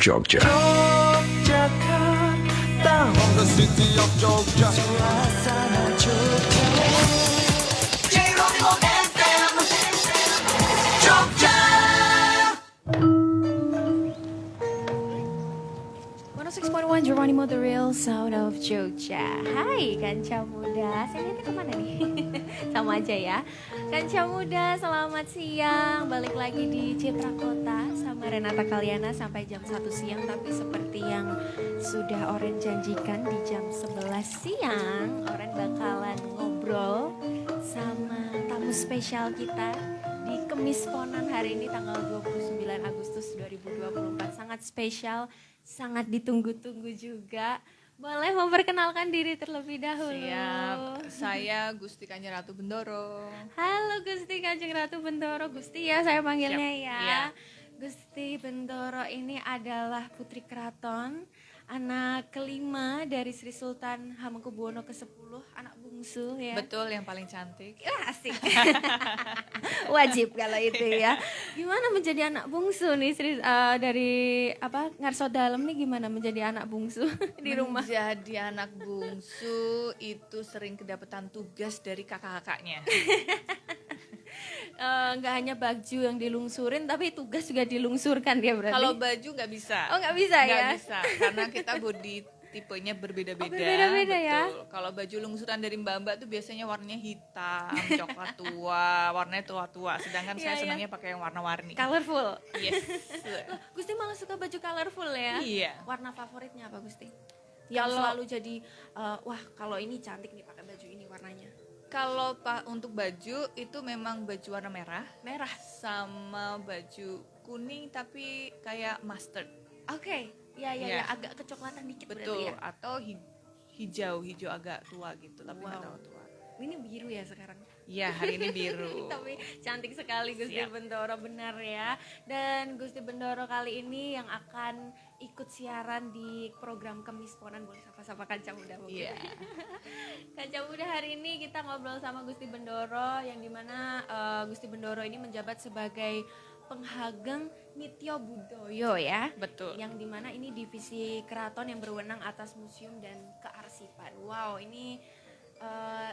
Jogja. Yogyakarta, from the city of Jogja. Suasana Jogja. J-Rock FM, Jogja. 106.1 Geronimo The Real Sound of Jogja. Hai Kanca Muda, saya lihatnya kemana nih? Sama aja ya. Kanca Muda, selamat siang. Balik lagi di Citra Kota sama Renata Kaliana sampai jam 1 siang. Tapi seperti yang sudah Oren janjikan di jam 11 siang, Oren bakalan ngobrol sama tamu spesial kita di Kemis Ponan hari ini tanggal 29 Agustus 2024. Sangat spesial, sangat ditunggu-tunggu juga. Boleh memperkenalkan diri terlebih dahulu. Siap, saya Gusti Kanjeng Ratu Bendoro. Halo Gusti Kanjeng Ratu Bendoro. Gusti ya saya panggilnya. Siap, ya iya. Gusti Bendoro ini adalah putri keraton, anak kelima dari Sri Sultan Hamengkubuwono ke-10, anak bungsu ya. Betul, yang paling cantik. Wah, asik. Wajib kalau itu ya. Gimana menjadi anak bungsu nih dari Ngarso Dalem nih, gimana menjadi anak bungsu di rumah? Menjadi anak bungsu itu sering kedapatan tugas dari kakak-kakaknya. Nggak hanya baju yang dilungsurin, tapi tugas juga dilungsurkan dia berarti. Kalau baju nggak bisa. Oh, nggak bisa ya? Nggak bisa, karena kita body tipenya berbeda-beda. Oh, berbeda-beda ya? Betul. Kalau baju lungsuran dari mbak-mbak tuh biasanya warnanya hitam, coklat tua, warnanya tua-tua. Sedangkan saya Iya. senangnya pakai yang warna-warni. Colorful. Yes. Loh, Gusti malah suka baju colorful ya? Iya. Warna favoritnya apa Gusti? Yang Kalau- selalu jadi wah kalau ini cantik nih pakai baju ini warnanya. Kalau untuk baju itu memang baju warna merah Merah. sama baju kuning tapi kayak mustard. Oke. Ya, Iya. agak kecoklatan dikit Betul, berarti ya. atau hijau agak tua gitu, tapi nggak Wow. terlalu tua. Ini biru ya sekarang. Iya, hari ini biru. Tapi cantik sekali Gusti Siap. Bendoro, benar ya. Dan Gusti Bendoro kali ini yang akan ikut siaran di program Kemis Ponan. Boleh sapa-sapa Kanca Muda mungkin. Iya. Kanca Muda, hari ini kita ngobrol sama Gusti Bendoro, yang dimana Gusti Bendoro ini menjabat sebagai penghageng Nityo Budoyo ya. Betul. Yang dimana ini divisi keraton yang berwenang atas museum dan kearsipan. Wow, ini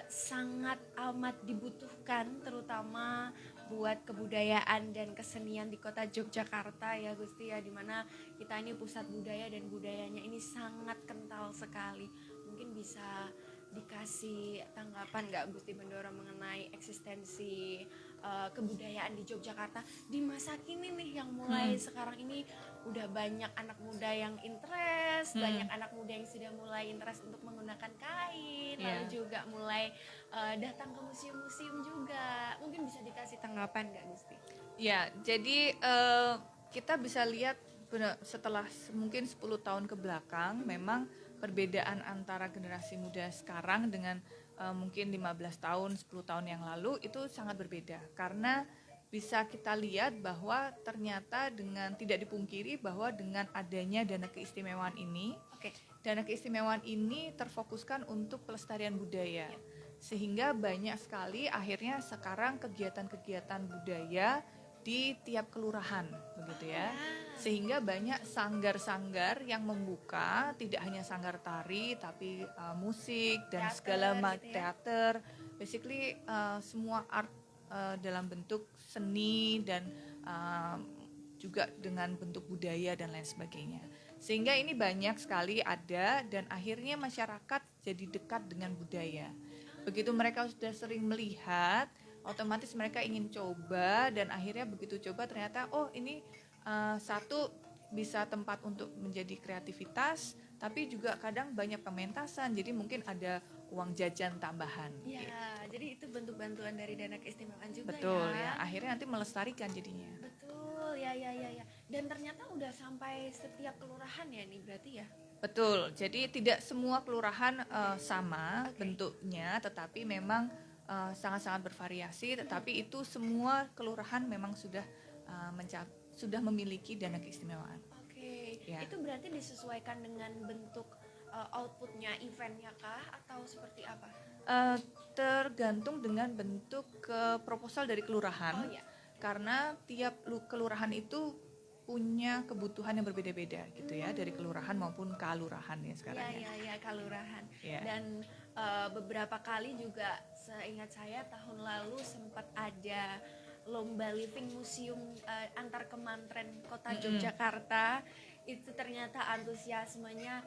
sangat amat dibutuhkan terutama buat kebudayaan dan kesenian di kota Yogyakarta ya Gusti ya, dimana kita ini pusat budaya dan budayanya ini sangat kental sekali. Mungkin bisa dikasih tanggapan nggak Gusti Bendoro mengenai eksistensi kebudayaan di Yogyakarta di masa kini nih, yang mulai sekarang ini udah banyak anak muda yang interest, banyak anak muda yang sudah mulai interest untuk menggunakan kain, lalu Iya. juga mulai datang ke museum-museum juga. Mungkin bisa dikasih tanggapan nggak Gusti? Ya, jadi kita bisa lihat setelah mungkin 10 tahun ke belakang memang perbedaan antara generasi muda sekarang dengan mungkin 15 tahun, 10 tahun yang lalu itu sangat berbeda. Karena bisa kita lihat bahwa ternyata tidak dipungkiri bahwa dengan adanya dana keistimewaan ini, Oke. dana keistimewaan ini terfokuskan untuk pelestarian budaya. Sehingga banyak sekali akhirnya sekarang kegiatan-kegiatan budaya di tiap kelurahan begitu ya. Sehingga banyak sanggar-sanggar yang membuka, tidak hanya sanggar tari tapi musik dan Teater segala macam gitu ya. teater. Basically semua art dalam bentuk seni dan juga dengan bentuk budaya dan lain sebagainya. Sehingga ini banyak sekali ada dan akhirnya masyarakat jadi dekat dengan budaya. Begitu mereka sudah sering melihat, otomatis mereka ingin coba dan akhirnya begitu coba ternyata oh ini satu bisa tempat untuk menjadi kreativitas, tapi juga kadang banyak pementasan, jadi mungkin ada uang jajan tambahan. Ya, gitu. jadi itu bentuk bantuan dari dana keistimewaan juga. Betul ya. ya, akhirnya nanti melestarikan jadinya. Betul, ya. Dan ternyata udah sampai setiap kelurahan ya nih berarti ya. Betul, jadi tidak semua kelurahan sama Oke. bentuknya, tetapi memang sangat-sangat bervariasi. Tetapi itu semua kelurahan memang sudah sudah memiliki dana keistimewaan. Oke, Ya. itu berarti disesuaikan dengan bentuk outputnya, eventnya kah atau seperti apa? Tergantung dengan bentuk proposal dari kelurahan. Oh ya. Karena tiap kelurahan itu punya kebutuhan yang berbeda-beda gitu ya, dari kelurahan maupun kalurahan ya sekarang ya. Iya, kalurahan. Iya. Dan beberapa kali juga seingat saya tahun lalu sempat ada lomba living museum antar kemantren kota Yogyakarta. Itu ternyata antusiasmenya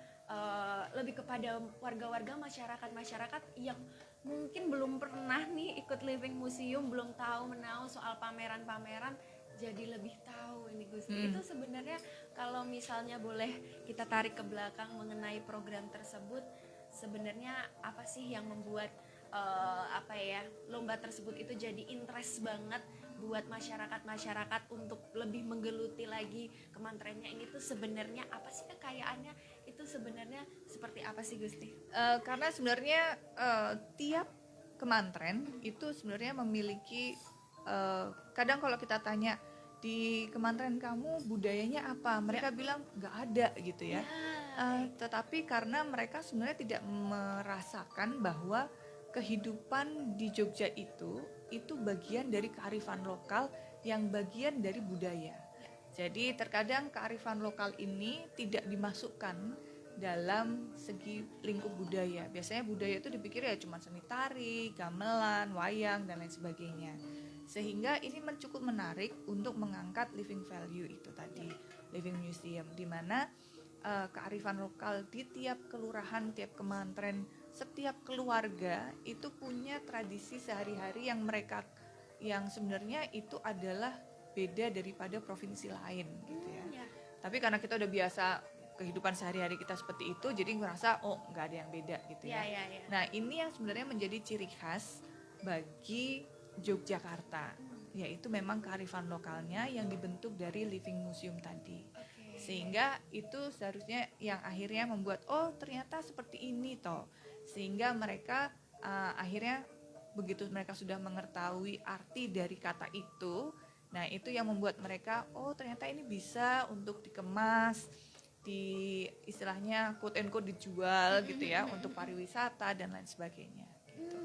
lebih kepada warga-warga masyarakat yang mungkin belum pernah nih ikut living museum, belum tahu menahu soal pameran-pameran, jadi lebih tahu ini Gusti. Itu sebenarnya kalau misalnya boleh kita tarik ke belakang mengenai program tersebut, sebenarnya apa sih yang membuat lomba tersebut itu jadi interest banget buat masyarakat untuk lebih menggeluti lagi kemantrennya ini tuh sebenarnya apa sih kekayaannya, itu sebenarnya seperti apa sih Gusti? Karena sebenarnya tiap kemantren itu sebenarnya memiliki kadang kalau kita tanya di kemantren kamu budayanya apa, mereka bilang nggak ada gitu ya. Tetapi karena mereka sebenarnya tidak merasakan bahwa kehidupan di Jogja itu bagian dari kearifan lokal yang bagian dari budaya. Jadi terkadang kearifan lokal ini tidak dimasukkan dalam segi lingkup budaya. Biasanya budaya itu dipikir ya cuma seni tari, gamelan, wayang dan lain sebagainya. Sehingga ini cukup menarik untuk mengangkat living value itu tadi, living museum, di mana kearifan lokal di tiap kelurahan, tiap kemantren, setiap keluarga itu punya tradisi sehari-hari yang sebenarnya itu adalah beda daripada provinsi lain gitu ya. Tapi karena kita udah biasa kehidupan sehari-hari kita seperti itu, jadi ngerasa nggak ada yang beda gitu ya. Nah ini yang sebenarnya menjadi ciri khas bagi Yogyakarta, yaitu memang kearifan lokalnya yang dibentuk dari living museum tadi. Sehingga itu seharusnya yang akhirnya membuat ternyata seperti ini toh, sehingga mereka akhirnya begitu mereka sudah mengetahui arti dari kata itu, nah itu yang membuat mereka ternyata ini bisa untuk dikemas, di istilahnya quote and quote dijual gitu ya untuk pariwisata dan lain sebagainya.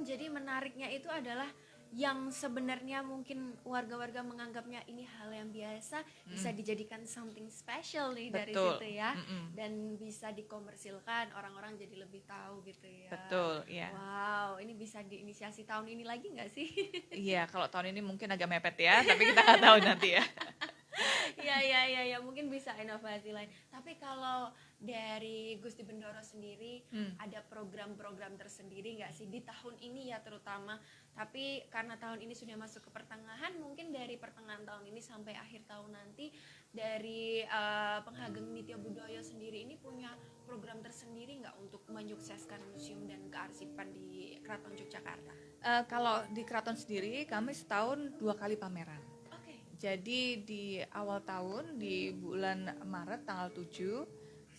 Jadi menariknya itu adalah yang sebenarnya mungkin warga-warga menganggapnya ini hal yang biasa, bisa dijadikan something special nih dari situ ya. Dan bisa dikomersilkan, orang-orang jadi lebih tahu gitu ya. Betul, ya. Wow, ini bisa diinisiasi tahun ini lagi nggak sih? Iya, kalau tahun ini mungkin agak mepet ya, tapi kita nggak tahu nanti ya. Ya, mungkin bisa inovasi lain. Tapi kalau dari Gusti Bendoro sendiri ada program-program tersendiri nggak sih di tahun ini ya terutama? Tapi karena tahun ini sudah masuk ke pertengahan, mungkin dari pertengahan tahun ini sampai akhir tahun nanti dari Penghageng Nitya Budaya sendiri ini punya program tersendiri nggak untuk menyukseskan museum dan kearsipan di Keraton Yogyakarta? Kalau di Keraton sendiri kami setahun 2 kali pameran. Jadi di awal tahun di bulan Maret tanggal 7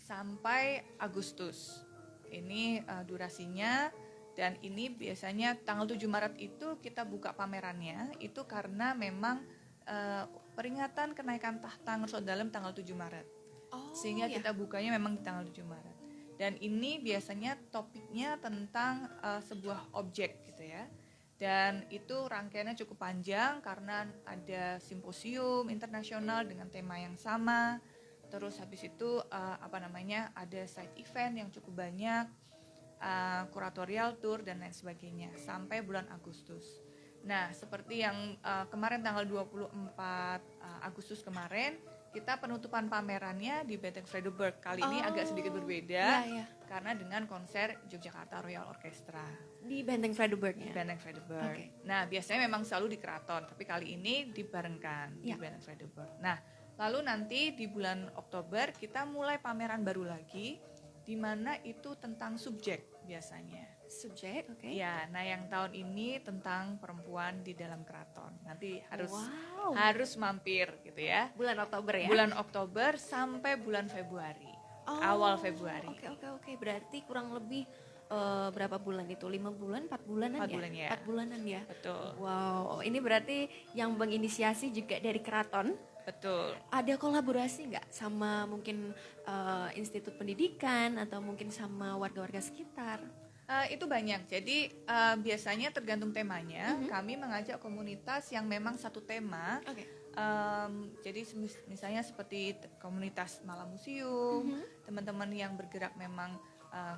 sampai Agustus. Ini durasinya, dan ini biasanya tanggal 7 Maret itu kita buka pamerannya itu karena memang peringatan kenaikan tahta Ngersodalem tanggal 7 Maret. Sehingga kita bukanya memang di tanggal 7 Maret. Dan ini biasanya topiknya tentang sebuah objek gitu ya. Dan itu rangkaiannya cukup panjang karena ada simposium internasional dengan tema yang sama. Terus habis itu ada side event yang cukup banyak, kuratorial tour dan lain sebagainya sampai bulan Agustus. Nah, seperti yang kemarin tanggal 24 Agustus kemarin, kita penutupan pamerannya di Benteng Vredenburg. Kali ini agak sedikit berbeda karena dengan konser Yogyakarta Royal Orchestra. Di Benteng Vredenburg ya? Benteng Vredenburg. Nah, biasanya memang selalu di Keraton, tapi kali ini dibarengkan di Benteng Vredenburg. Nah, lalu nanti di bulan Oktober kita mulai pameran baru lagi, di mana itu tentang subjek biasanya. Subjek, Ya, nah yang tahun ini tentang perempuan di dalam keraton. Nanti harus mampir gitu ya. Bulan Oktober ya? Bulan Oktober sampai bulan Februari. Awal Februari. Oke. Berarti kurang lebih berapa bulan itu? 5 bulan, 4 bulanan 4 ya? bulan ya. 4 bulanan ya. Betul. Wow, ini berarti yang menginisiasi juga dari keraton. Betul. Ada kolaborasi nggak sama mungkin institut pendidikan atau mungkin sama warga-warga sekitar? Itu banyak. Jadi biasanya tergantung temanya. Kami mengajak komunitas yang memang satu tema Jadi misalnya seperti komunitas malam museum, teman-teman yang bergerak memang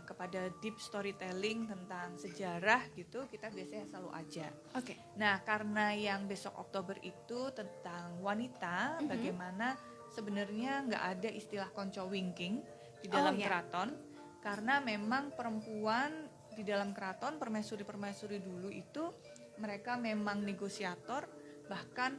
kepada deep storytelling tentang sejarah gitu, kita biasanya selalu ajak. Oke. Nah, karena yang besok Oktober itu tentang wanita, bagaimana sebenarnya nggak ada istilah konco winking di dalam keraton, karena memang perempuan di dalam keraton, permaisuri-permaisuri dulu itu mereka memang negosiator, bahkan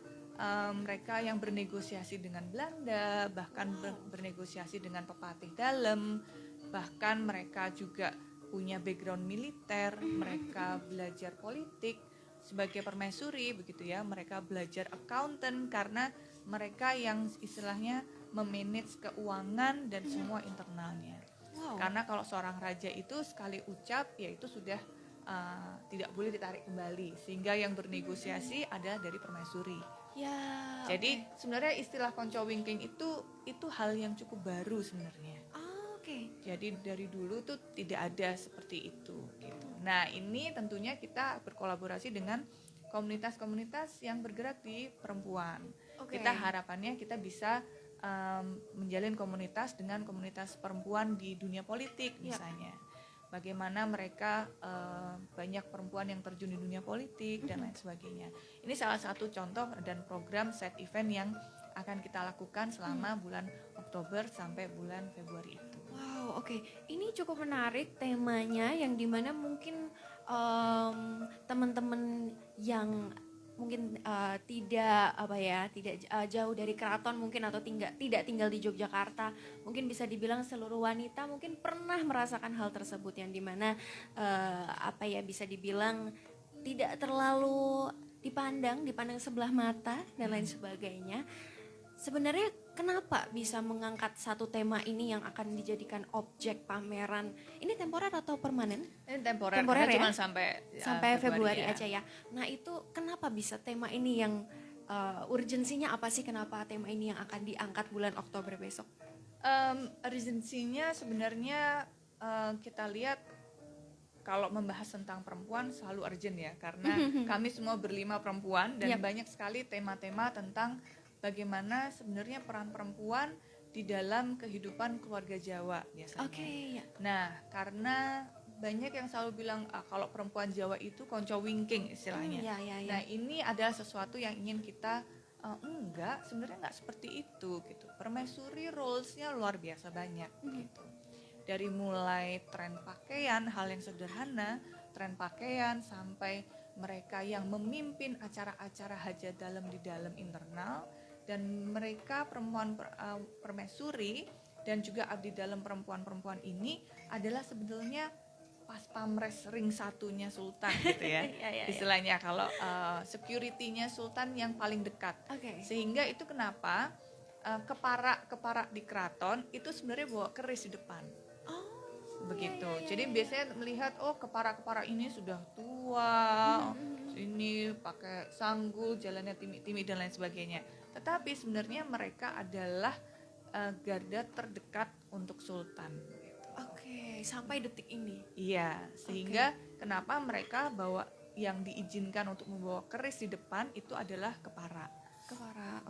mereka yang bernegosiasi dengan Belanda, bahkan bernegosiasi dengan pepatih dalam, bahkan mereka juga punya background militer, mereka belajar politik sebagai permaisuri begitu ya, mereka belajar accountant karena mereka yang istilahnya memanage keuangan dan semua internalnya. Karena kalau seorang raja itu sekali ucap ya itu sudah tidak boleh ditarik kembali, sehingga yang bernegosiasi adalah dari permaisuri. Ya. Jadi sebenarnya istilah konco winking itu hal yang cukup baru sebenarnya. Jadi dari dulu tuh tidak ada seperti itu gitu. Nah, ini tentunya kita berkolaborasi dengan komunitas-komunitas yang bergerak di perempuan. Kita harapannya kita bisa menjalin komunitas dengan komunitas perempuan di dunia politik misalnya. Bagaimana mereka banyak perempuan yang terjun di dunia politik dan lain sebagainya. Ini salah satu contoh dan program set event yang akan kita lakukan selama bulan Oktober sampai bulan Februari itu. Wow, oke. Ini cukup menarik temanya, yang dimana mungkin teman-teman yang mungkin tidak jauh dari keraton mungkin, atau tidak tinggal di Yogyakarta, mungkin bisa dibilang seluruh wanita mungkin pernah merasakan hal tersebut, yang dimana bisa dibilang tidak terlalu dipandang sebelah mata dan lain sebagainya. Sebenarnya kenapa bisa mengangkat satu tema ini yang akan dijadikan objek pameran? Ini temporer atau permanen? Ini temporer ya? Cuma sampai Februari aja ya. Nah, itu kenapa bisa tema ini yang urgensinya apa sih? Kenapa tema ini yang akan diangkat bulan Oktober besok? Urgensinya sebenarnya kita lihat kalau membahas tentang perempuan selalu urgent ya, karena kami semua berlima perempuan dan banyak sekali tema-tema tentang bagaimana sebenarnya peran perempuan di dalam kehidupan keluarga Jawa biasanya. Nah, karena banyak yang selalu bilang kalau perempuan Jawa itu konco winking istilahnya. Nah, ini adalah sesuatu yang ingin kita sebenarnya enggak seperti itu gitu. Permaisuri roles-nya luar biasa banyak gitu. Dari mulai tren pakaian, hal yang sederhana, tren pakaian sampai mereka yang memimpin acara-acara hajat dalam di dalam internal, dan mereka perempuan permaisuri dan juga abdi dalam perempuan-perempuan ini adalah sebetulnya pas pamres ring satunya sultan gitu ya. Istilahnya kalau security-nya sultan yang paling dekat. Sehingga itu kenapa keparak di keraton itu sebenarnya bawa keris di depan. Begitu. Jadi biasanya melihat keparak-keparak ini sudah tua, ini pakai sanggul, jalannya timik-timik dan lain sebagainya. Tetapi sebenarnya mereka adalah garda terdekat untuk sultan. Gitu. Sampai detik ini. Iya, sehingga kenapa mereka yang diizinkan untuk membawa keris di depan itu adalah keparak.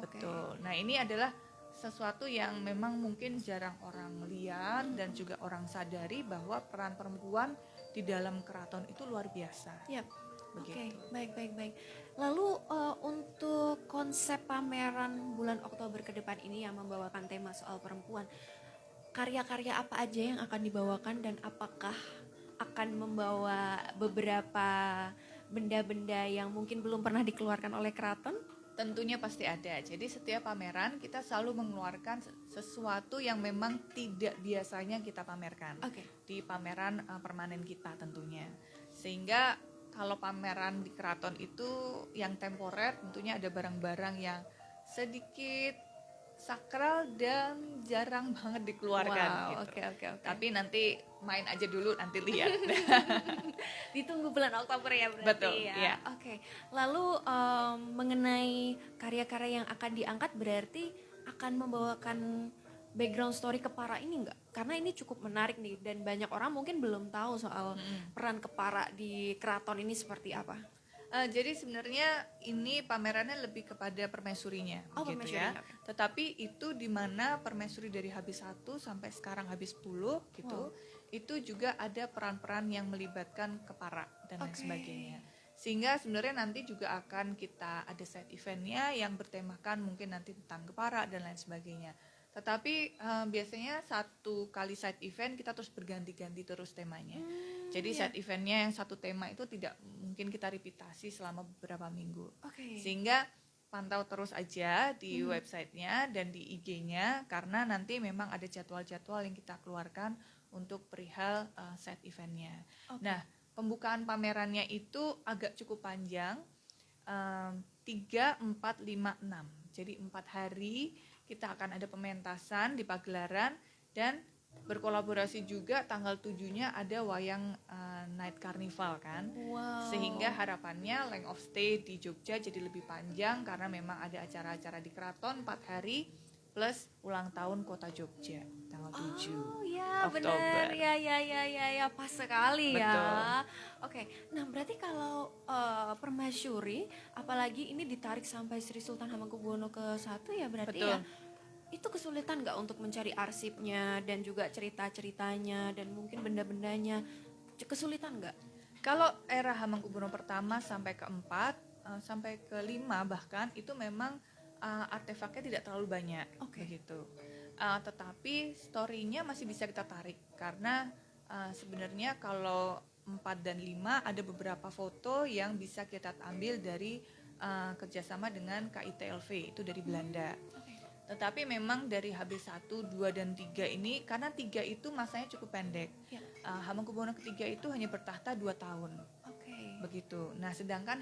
Betul. Nah, ini adalah sesuatu yang memang mungkin jarang orang lihat dan juga orang sadari bahwa peran perempuan di dalam keraton itu luar biasa. Baik. Lalu untuk konsep pameran bulan Oktober ke depan ini yang membawakan tema soal perempuan, karya-karya apa aja yang akan dibawakan, dan apakah akan membawa beberapa benda-benda yang mungkin belum pernah dikeluarkan oleh keraton? Tentunya pasti ada. Jadi setiap pameran kita selalu mengeluarkan sesuatu yang memang tidak biasanya kita pamerkan di pameran permanen kita tentunya. Sehingga kalau pameran di keraton itu yang temporer tentunya ada barang-barang yang sedikit sakral dan jarang banget dikeluarkan gitu. Tapi nanti main aja dulu, nanti lihat. Ditunggu bulan Oktober ya berarti. Betul, ya. Lalu mengenai karya-karya yang akan diangkat, berarti akan membawakan background story kepara ini enggak? Karena ini cukup menarik nih, dan banyak orang mungkin belum tahu soal peran kepara di keraton ini seperti apa. Jadi sebenarnya ini pamerannya lebih kepada permaisurinya, Oh, begitu permaisuri, ya. oke. Tetapi itu di mana permaisuri dari H1 sampai sekarang H10 gitu, itu juga ada peran-peran yang melibatkan kepara dan lain Oke. sebagainya. Sehingga sebenarnya nanti juga akan kita ada side eventnya yang bertemakan mungkin nanti tentang kepara dan lain sebagainya. Tetapi biasanya satu kali side event kita terus berganti-ganti terus temanya. Jadi Iya. side eventnya yang satu tema itu tidak mungkin kita repetisi selama beberapa minggu. Oke. Sehingga pantau terus aja di websitenya dan di IG-nya karena nanti memang ada jadwal-jadwal yang kita keluarkan untuk perihal side eventnya. Oke. Nah, pembukaan pamerannya itu agak cukup panjang, 3, 4, 5, 6. Jadi 4 hari kita akan ada pementasan di pagelaran dan berkolaborasi juga tanggal 7-nya ada wayang Night Carnival kan. Wow. Sehingga harapannya length of stay di Jogja jadi lebih panjang karena memang ada acara-acara di keraton 4 hari plus ulang tahun Kota Jogja tanggal 7 Oh ya Oktober. benar ya pas sekali Betul. ya. Oke, nah berarti kalau permaisuri, apalagi ini ditarik sampai Sri Sultan Hamengkubuwono ke-1 ya berarti Betul. ya. Itu kesulitan nggak untuk mencari arsipnya dan juga cerita-ceritanya dan mungkin benda-bendanya, kesulitan nggak? Kalau era Hamengkubuwono pertama sampai keempat, sampai kelima bahkan itu memang artefaknya tidak terlalu banyak, Oke. begitu. Tetapi story-nya masih bisa kita tarik karena sebenarnya kalau 4 dan 5 ada beberapa foto yang bisa kita ambil dari kerjasama dengan KITLV itu dari Belanda. Tetapi memang dari HB1, 2, dan 3 ini karena 3 itu masanya cukup pendek. Ya. Hamengkubuwono ketiga itu hanya bertahta 2 tahun. Oke. Begitu. Nah, sedangkan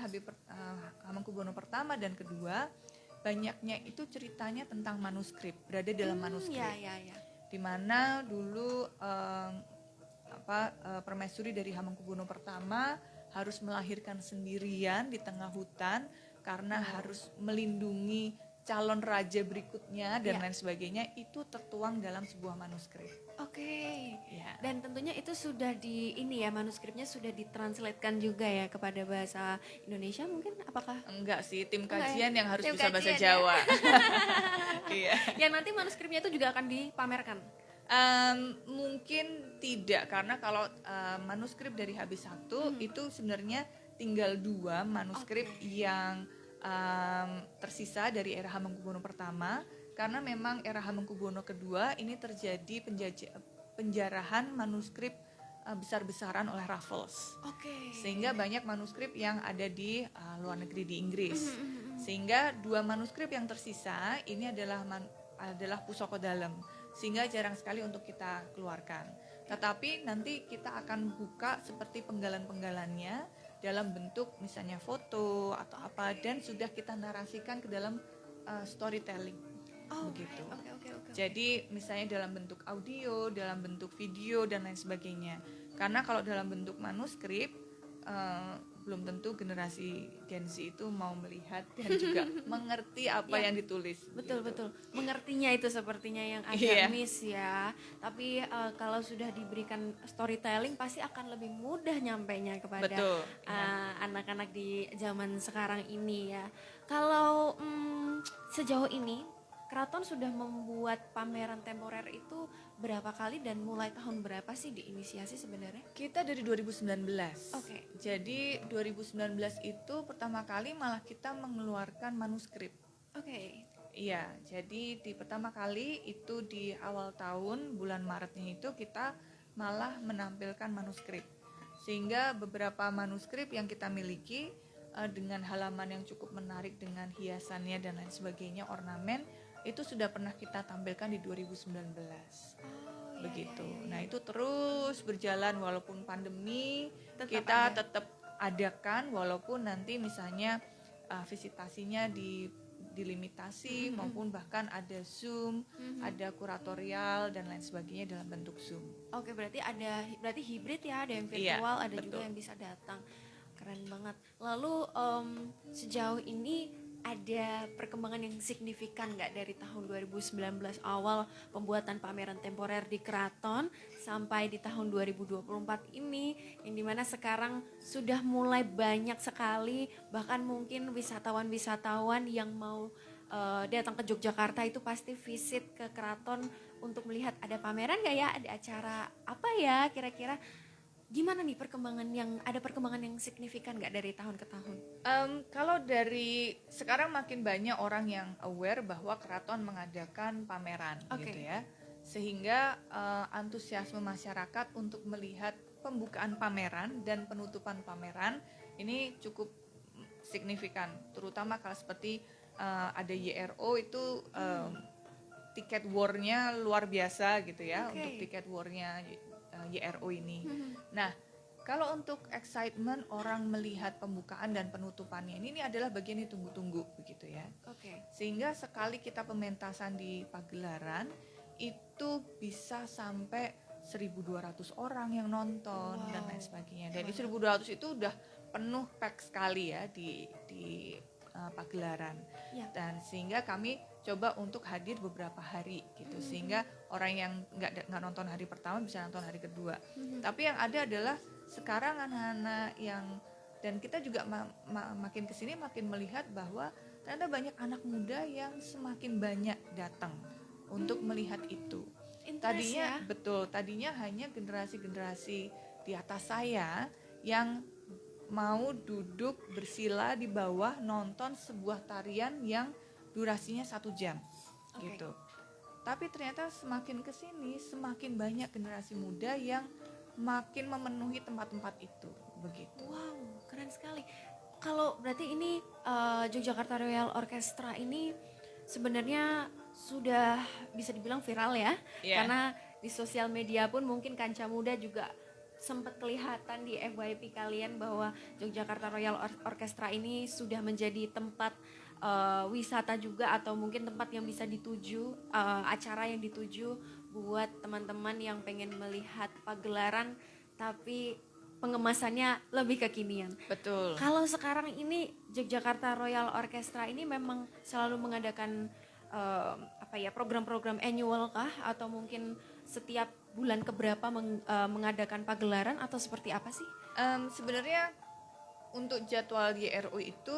Hamengkubuwono pertama dan kedua banyaknya itu ceritanya tentang manuskrip, berada dalam manuskrip. Ya. Di mana dulu permaisuri dari Hamengkubuwono pertama harus melahirkan sendirian di tengah hutan karena harus melindungi calon raja berikutnya dan Ya. lain sebagainya, itu tertuang dalam sebuah manuskrip. Oke. Ya. Dan tentunya itu sudah manuskripnya sudah ditranslatekan juga ya kepada bahasa Indonesia mungkin, apakah? Enggak sih, tim Enggak ya? kajian yang harus Tim bisa bahasa kajian ya? Jawa. Iya. Yang nanti manuskripnya itu juga akan dipamerkan. Mungkin tidak karena kalau manuskrip dari HB1 itu sebenarnya tinggal 2 manuskrip yang tersisa dari era Hamengkubuwono pertama karena memang era Hamengkubuwono kedua ini terjadi penjarahan manuskrip besar-besaran oleh Raffles. Oke. Sehingga banyak manuskrip yang ada di luar negeri di Inggris. Sehingga 2 manuskrip yang tersisa ini adalah pusaka dalam. Sehingga jarang sekali untuk kita keluarkan. Tetapi nanti kita akan buka seperti penggalan-penggalannya dalam bentuk misalnya foto atau apa dan sudah kita narasikan ke dalam storytelling. Begitu. Oke. Jadi misalnya dalam bentuk audio, dalam bentuk video dan lain sebagainya. Karena kalau dalam bentuk manuskrip belum tentu generasi Gen Z itu mau melihat dan juga mengerti apa Ya. yang ditulis. Betul. Gitu. Mengertinya itu sepertinya yang agak Iya. miss ya. Tapi kalau sudah diberikan storytelling pasti akan lebih mudah nyampainya kepada Betul. anak-anak di zaman sekarang ini ya. Kalau sejauh ini Keraton sudah membuat pameran temporer itu berapa kali dan mulai tahun berapa sih diinisiasi sebenarnya? Kita dari 2019. Oke. Jadi 2019 itu pertama kali malah kita mengeluarkan manuskrip. Oke. Iya, jadi di pertama kali itu di awal tahun bulan Maretnya itu kita malah menampilkan manuskrip. Sehingga beberapa manuskrip yang kita miliki dengan halaman yang cukup menarik dengan hiasannya dan lain sebagainya, ornamen itu sudah pernah kita tampilkan di 2019. Begitu. Nah, itu terus berjalan walaupun pandemi, kita tetap adakan walaupun nanti misalnya visitasinya dilimitasi maupun bahkan ada Zoom, ada kuratorial dan lain sebagainya dalam bentuk Zoom. Oke, berarti hibrid ya, ada yang Iya, virtual, ada betul. juga yang bisa datang. Keren banget. Lalu sejauh ini ada perkembangan yang signifikan nggak dari tahun 2019 awal pembuatan pameran temporer di Keraton sampai di tahun 2024 ini, yang dimana sekarang sudah mulai banyak sekali bahkan mungkin wisatawan-wisatawan yang mau datang ke Yogyakarta itu pasti visit ke Keraton untuk melihat ada pameran nggak ya, ada acara apa ya kira-kira. Gimana nih ada perkembangan yang signifikan nggak dari tahun ke tahun? Kalau dari sekarang makin banyak orang yang aware bahwa keraton mengadakan pameran, Oke. gitu ya, sehingga antusiasme masyarakat untuk melihat pembukaan pameran dan penutupan pameran ini cukup signifikan, terutama kalau seperti ada YRO itu tiket war-nya luar biasa gitu ya. Oke. Untuk tiket war-nya YRO ini. Nah, kalau untuk excitement orang melihat pembukaan dan penutupannya ini adalah bagian yang ditunggu-tunggu begitu ya. Oke. Sehingga sekali kita pementasan di pagelaran itu bisa sampai 1.200 orang yang nonton dan lain sebagainya. Dan di 1.200 itu udah penuh pack sekali ya di pagelaran. Ya. Dan sehingga kami coba untuk hadir beberapa hari gitu, sehingga orang yang nggak nonton hari pertama bisa nonton hari kedua. Tapi yang ada adalah sekarang anak-anak yang, dan kita juga makin kesini makin melihat bahwa ternyata banyak anak muda yang semakin banyak datang untuk melihat itu. Tadinya betul, tadinya hanya generasi-generasi di atas saya yang mau duduk bersila di bawah nonton sebuah tarian yang durasinya 1 jam, gitu. Tapi ternyata semakin kesini semakin banyak generasi muda yang makin memenuhi tempat-tempat itu, begitu. Wow, keren sekali. Kalau berarti ini Yogyakarta Royal Orchestra ini sebenarnya sudah bisa dibilang viral ya, karena di sosial media pun mungkin kancah muda juga sempat kelihatan di FYP kalian bahwa Yogyakarta Royal Orchestra ini sudah menjadi tempat wisata juga, atau mungkin tempat yang bisa dituju, acara yang dituju buat teman-teman yang pengen melihat pagelaran tapi pengemasannya lebih kekinian. Betul. Kalau sekarang ini Yogyakarta Royal Orchestra ini memang selalu mengadakan program-program annual kah, atau mungkin setiap bulan keberapa mengadakan pagelaran, atau seperti apa sih? Sebenarnya untuk jadwal YRO itu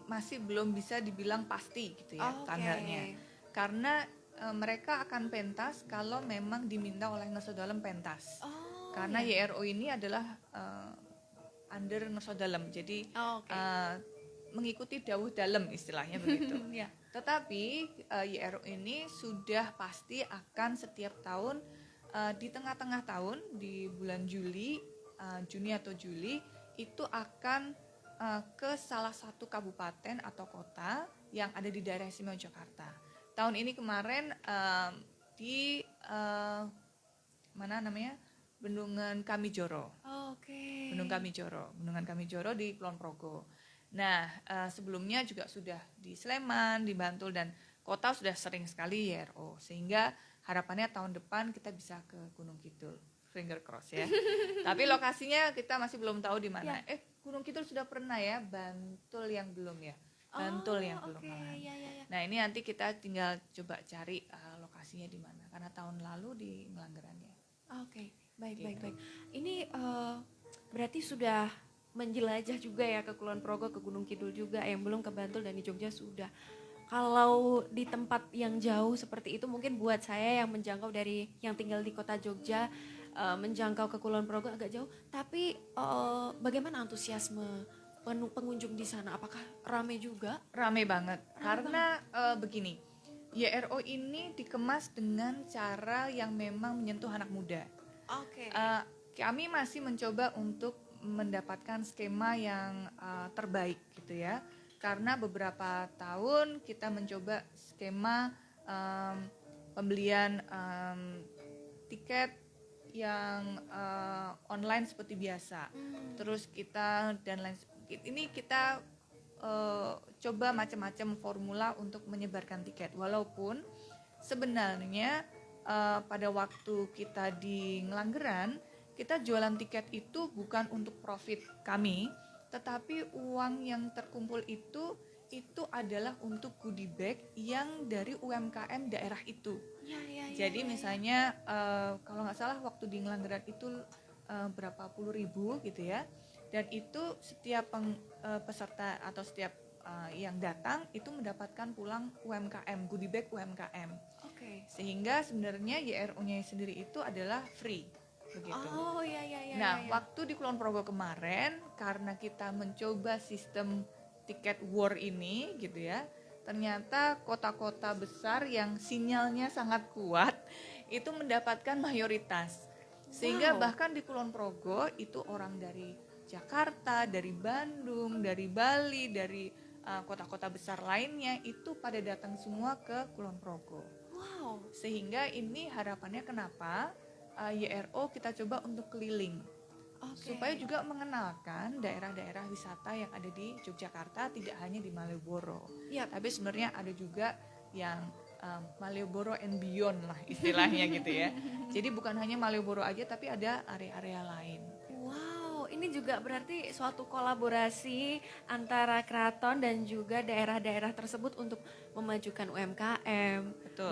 masih belum bisa dibilang pasti gitu ya, tanggalnya. Karena mereka akan pentas kalau memang diminta oleh Ngersodalem pentas. Karena YRO ini adalah under Ngersodalem, jadi mengikuti dawuh dalem istilahnya begitu. Tetapi YRO ini sudah pasti akan setiap tahun di tengah-tengah tahun di bulan Juni atau Juli itu akan ke salah satu kabupaten atau kota yang ada di daerah istimewa Jakarta. Tahun ini kemarin di Bendungan Kamijoro. Bendungan Kamijoro di Kulon Progo. Nah, sebelumnya juga sudah di Sleman, di Bantul, dan kota sudah sering sekali YRO, sehingga harapannya tahun depan kita bisa ke Gunung Kidul, finger cross ya. Tapi lokasinya kita masih belum tahu di mana. Gunung Kidul sudah pernah ya, Bantul yang belum ya. Belum. Nah, ini nanti kita tinggal coba cari lokasinya di mana, karena tahun lalu di Ngelanggeran ya. Baik. Ini berarti sudah menjelajah juga ya ke Kulon Progo, ke Gunung Kidul juga, yang belum ke Bantul dan di Jogja sudah. Kalau di tempat yang jauh seperti itu, mungkin buat saya yang menjangkau dari yang tinggal di kota Jogja, menjangkau ke Kulon Progo agak jauh. Tapi bagaimana antusiasme pengunjung di sana? Apakah ramai juga? Ramai banget. Karena begini, YRO ini dikemas dengan cara yang memang menyentuh anak muda. Kami masih mencoba untuk mendapatkan skema yang terbaik gitu ya, karena beberapa tahun kita mencoba skema pembelian tiket yang online seperti biasa. Terus kita ini kita coba macam-macam formula untuk menyebarkan tiket, walaupun sebenarnya pada waktu kita di Ngelanggeran kita jualan tiket itu bukan untuk profit kami, tetapi uang yang terkumpul itu itu adalah untuk goodie bag yang dari UMKM daerah itu. Jadi misalnya kalau nggak salah waktu di Ngelanggeran itu berapa puluh ribu gitu ya, dan itu setiap peserta atau setiap yang datang itu mendapatkan pulang UMKM, goodie bag UMKM. Sehingga sebenarnya YRO-nya sendiri itu adalah free begitu. Waktu di Kulon Progo kemarin karena kita mencoba sistem tiket war ini gitu ya, ternyata kota-kota besar yang sinyalnya sangat kuat itu mendapatkan mayoritas, sehingga bahkan di Kulon Progo itu orang dari Jakarta, dari Bandung, dari Bali, dari kota-kota besar lainnya itu pada datang semua ke Kulon Progo. Sehingga ini harapannya kenapa YRO kita coba untuk keliling. Supaya juga mengenalkan daerah-daerah wisata yang ada di Yogyakarta, tidak hanya di Malioboro, tapi sebenarnya ada juga yang Malioboro and beyond lah istilahnya gitu ya. Jadi bukan hanya Malioboro aja, tapi ada area-area lain. Wow, ini juga berarti suatu kolaborasi antara keraton dan juga daerah-daerah tersebut untuk memajukan UMKM,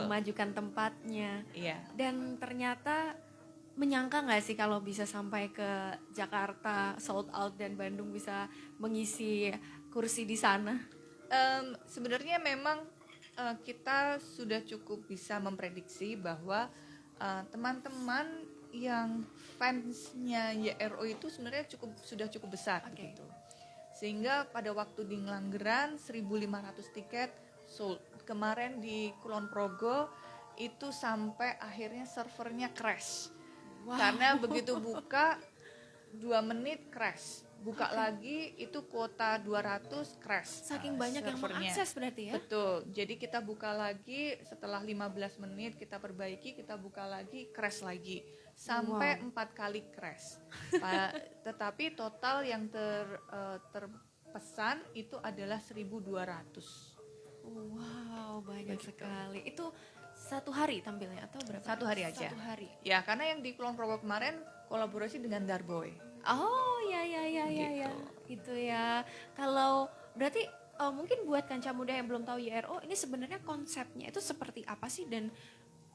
memajukan tempatnya. Dan ternyata menyangka nggak sih kalau bisa sampai ke Jakarta sold out dan Bandung bisa mengisi kursi di sana? Sebenarnya memang kita sudah cukup bisa memprediksi bahwa teman-teman yang fansnya YRO itu sebenarnya sudah cukup besar begitu. Sehingga pada waktu di Ngelanggeran 1.500 tiket sold. Kemarin di Kulon Progo itu sampai akhirnya servernya crash. Karena begitu buka 2 menit crash, buka lagi itu kuota 200 crash. Saking banyak yang mengakses berarti ya? Betul, jadi kita buka lagi setelah 15 menit kita perbaiki, kita buka lagi, crash lagi sampai 4 kali crash. Tetapi total yang terpesan itu adalah 1.200. Wow, banyak sekali. Itu 1 hari tampilnya atau berapa? 1 hari aja. 1 hari. Ya, karena yang di Kulon Progo kemarin kolaborasi dengan Darboy. Oh, ya. Gitu ya. Kalau berarti mungkin buat kanca muda yang belum tahu YRO, ini sebenarnya konsepnya itu seperti apa sih, dan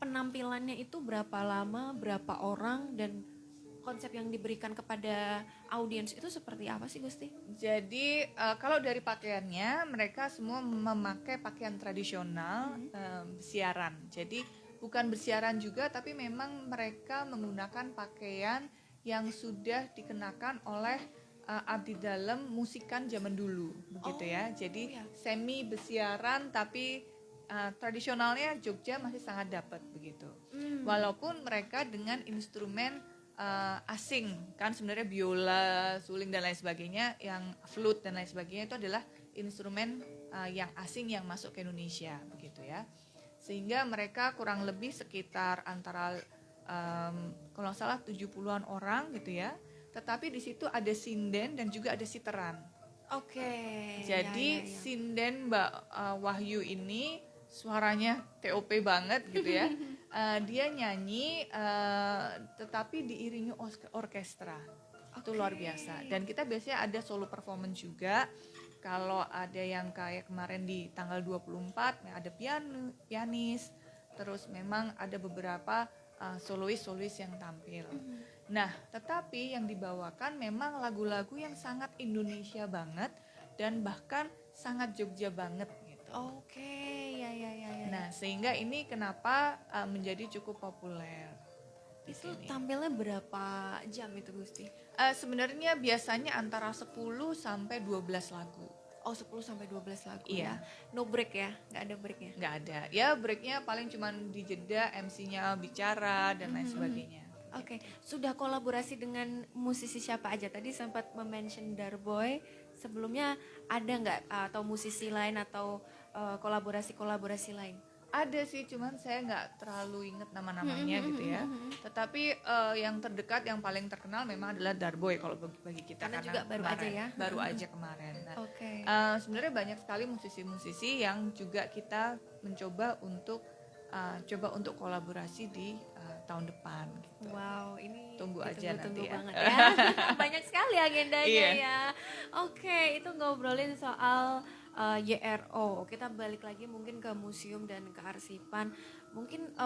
penampilannya itu berapa lama, berapa orang, dan konsep yang diberikan kepada audiens itu seperti apa sih Gusti? Jadi kalau dari pakaiannya mereka semua memakai pakaian tradisional bersiaran. Jadi bukan bersiaran juga, tapi memang mereka menggunakan pakaian yang sudah dikenakan oleh abdi dalam musikan zaman dulu, begitu ya. Jadi semi bersiaran tapi tradisionalnya Jogja masih sangat dapat begitu. Walaupun mereka dengan instrumen asing kan, sebenarnya biola, suling dan lain sebagainya, yang flute dan lain sebagainya itu adalah instrumen yang asing yang masuk ke Indonesia begitu ya. Sehingga mereka kurang lebih sekitar antara kalau nggak salah 70-an orang gitu ya. Tetapi di situ ada sinden dan juga ada siteran. Jadi sinden Mbak Wahyu ini suaranya TOP banget gitu ya. Dia nyanyi tetapi diiringi orkestra. Itu luar biasa. Dan kita biasanya ada solo performance juga. Kalau ada yang kayak kemarin di tanggal 24 ada pianis, terus memang ada beberapa solois yang tampil. Nah, tetapi yang dibawakan memang lagu-lagu yang sangat Indonesia banget dan bahkan sangat Jogja banget gitu. Ya. Nah, sehingga ini kenapa menjadi cukup populer. Itu tampilnya berapa jam itu Gusti? Sebenarnya biasanya antara 10 sampai 12 lagu. 10 sampai 12 lagu ya. No break ya? Nggak ada breaknya? Nggak ada. Ya breaknya paling cuman di jeda MC-nya bicara dan lain sebagainya. Sudah kolaborasi dengan musisi siapa aja? Tadi sempat mention Darboy. Sebelumnya ada nggak atau musisi lain atau kolaborasi lain? Ada sih, cuman saya nggak terlalu inget nama-namanya gitu ya. Tetapi yang terdekat, yang paling terkenal memang adalah Darboy kalau bagi kita. Karena juga baru kemarin, aja ya. Baru aja kemarin. Nah, sebenarnya banyak sekali musisi-musisi yang juga kita mencoba untuk kolaborasi di tahun depan. Gitu. Wow, ini tunggu aja nanti ya. Banget ya. Banyak sekali agendanya ya. Itu ngobrolin soal YRO. Kita balik lagi mungkin ke museum dan kearsipan. Mungkin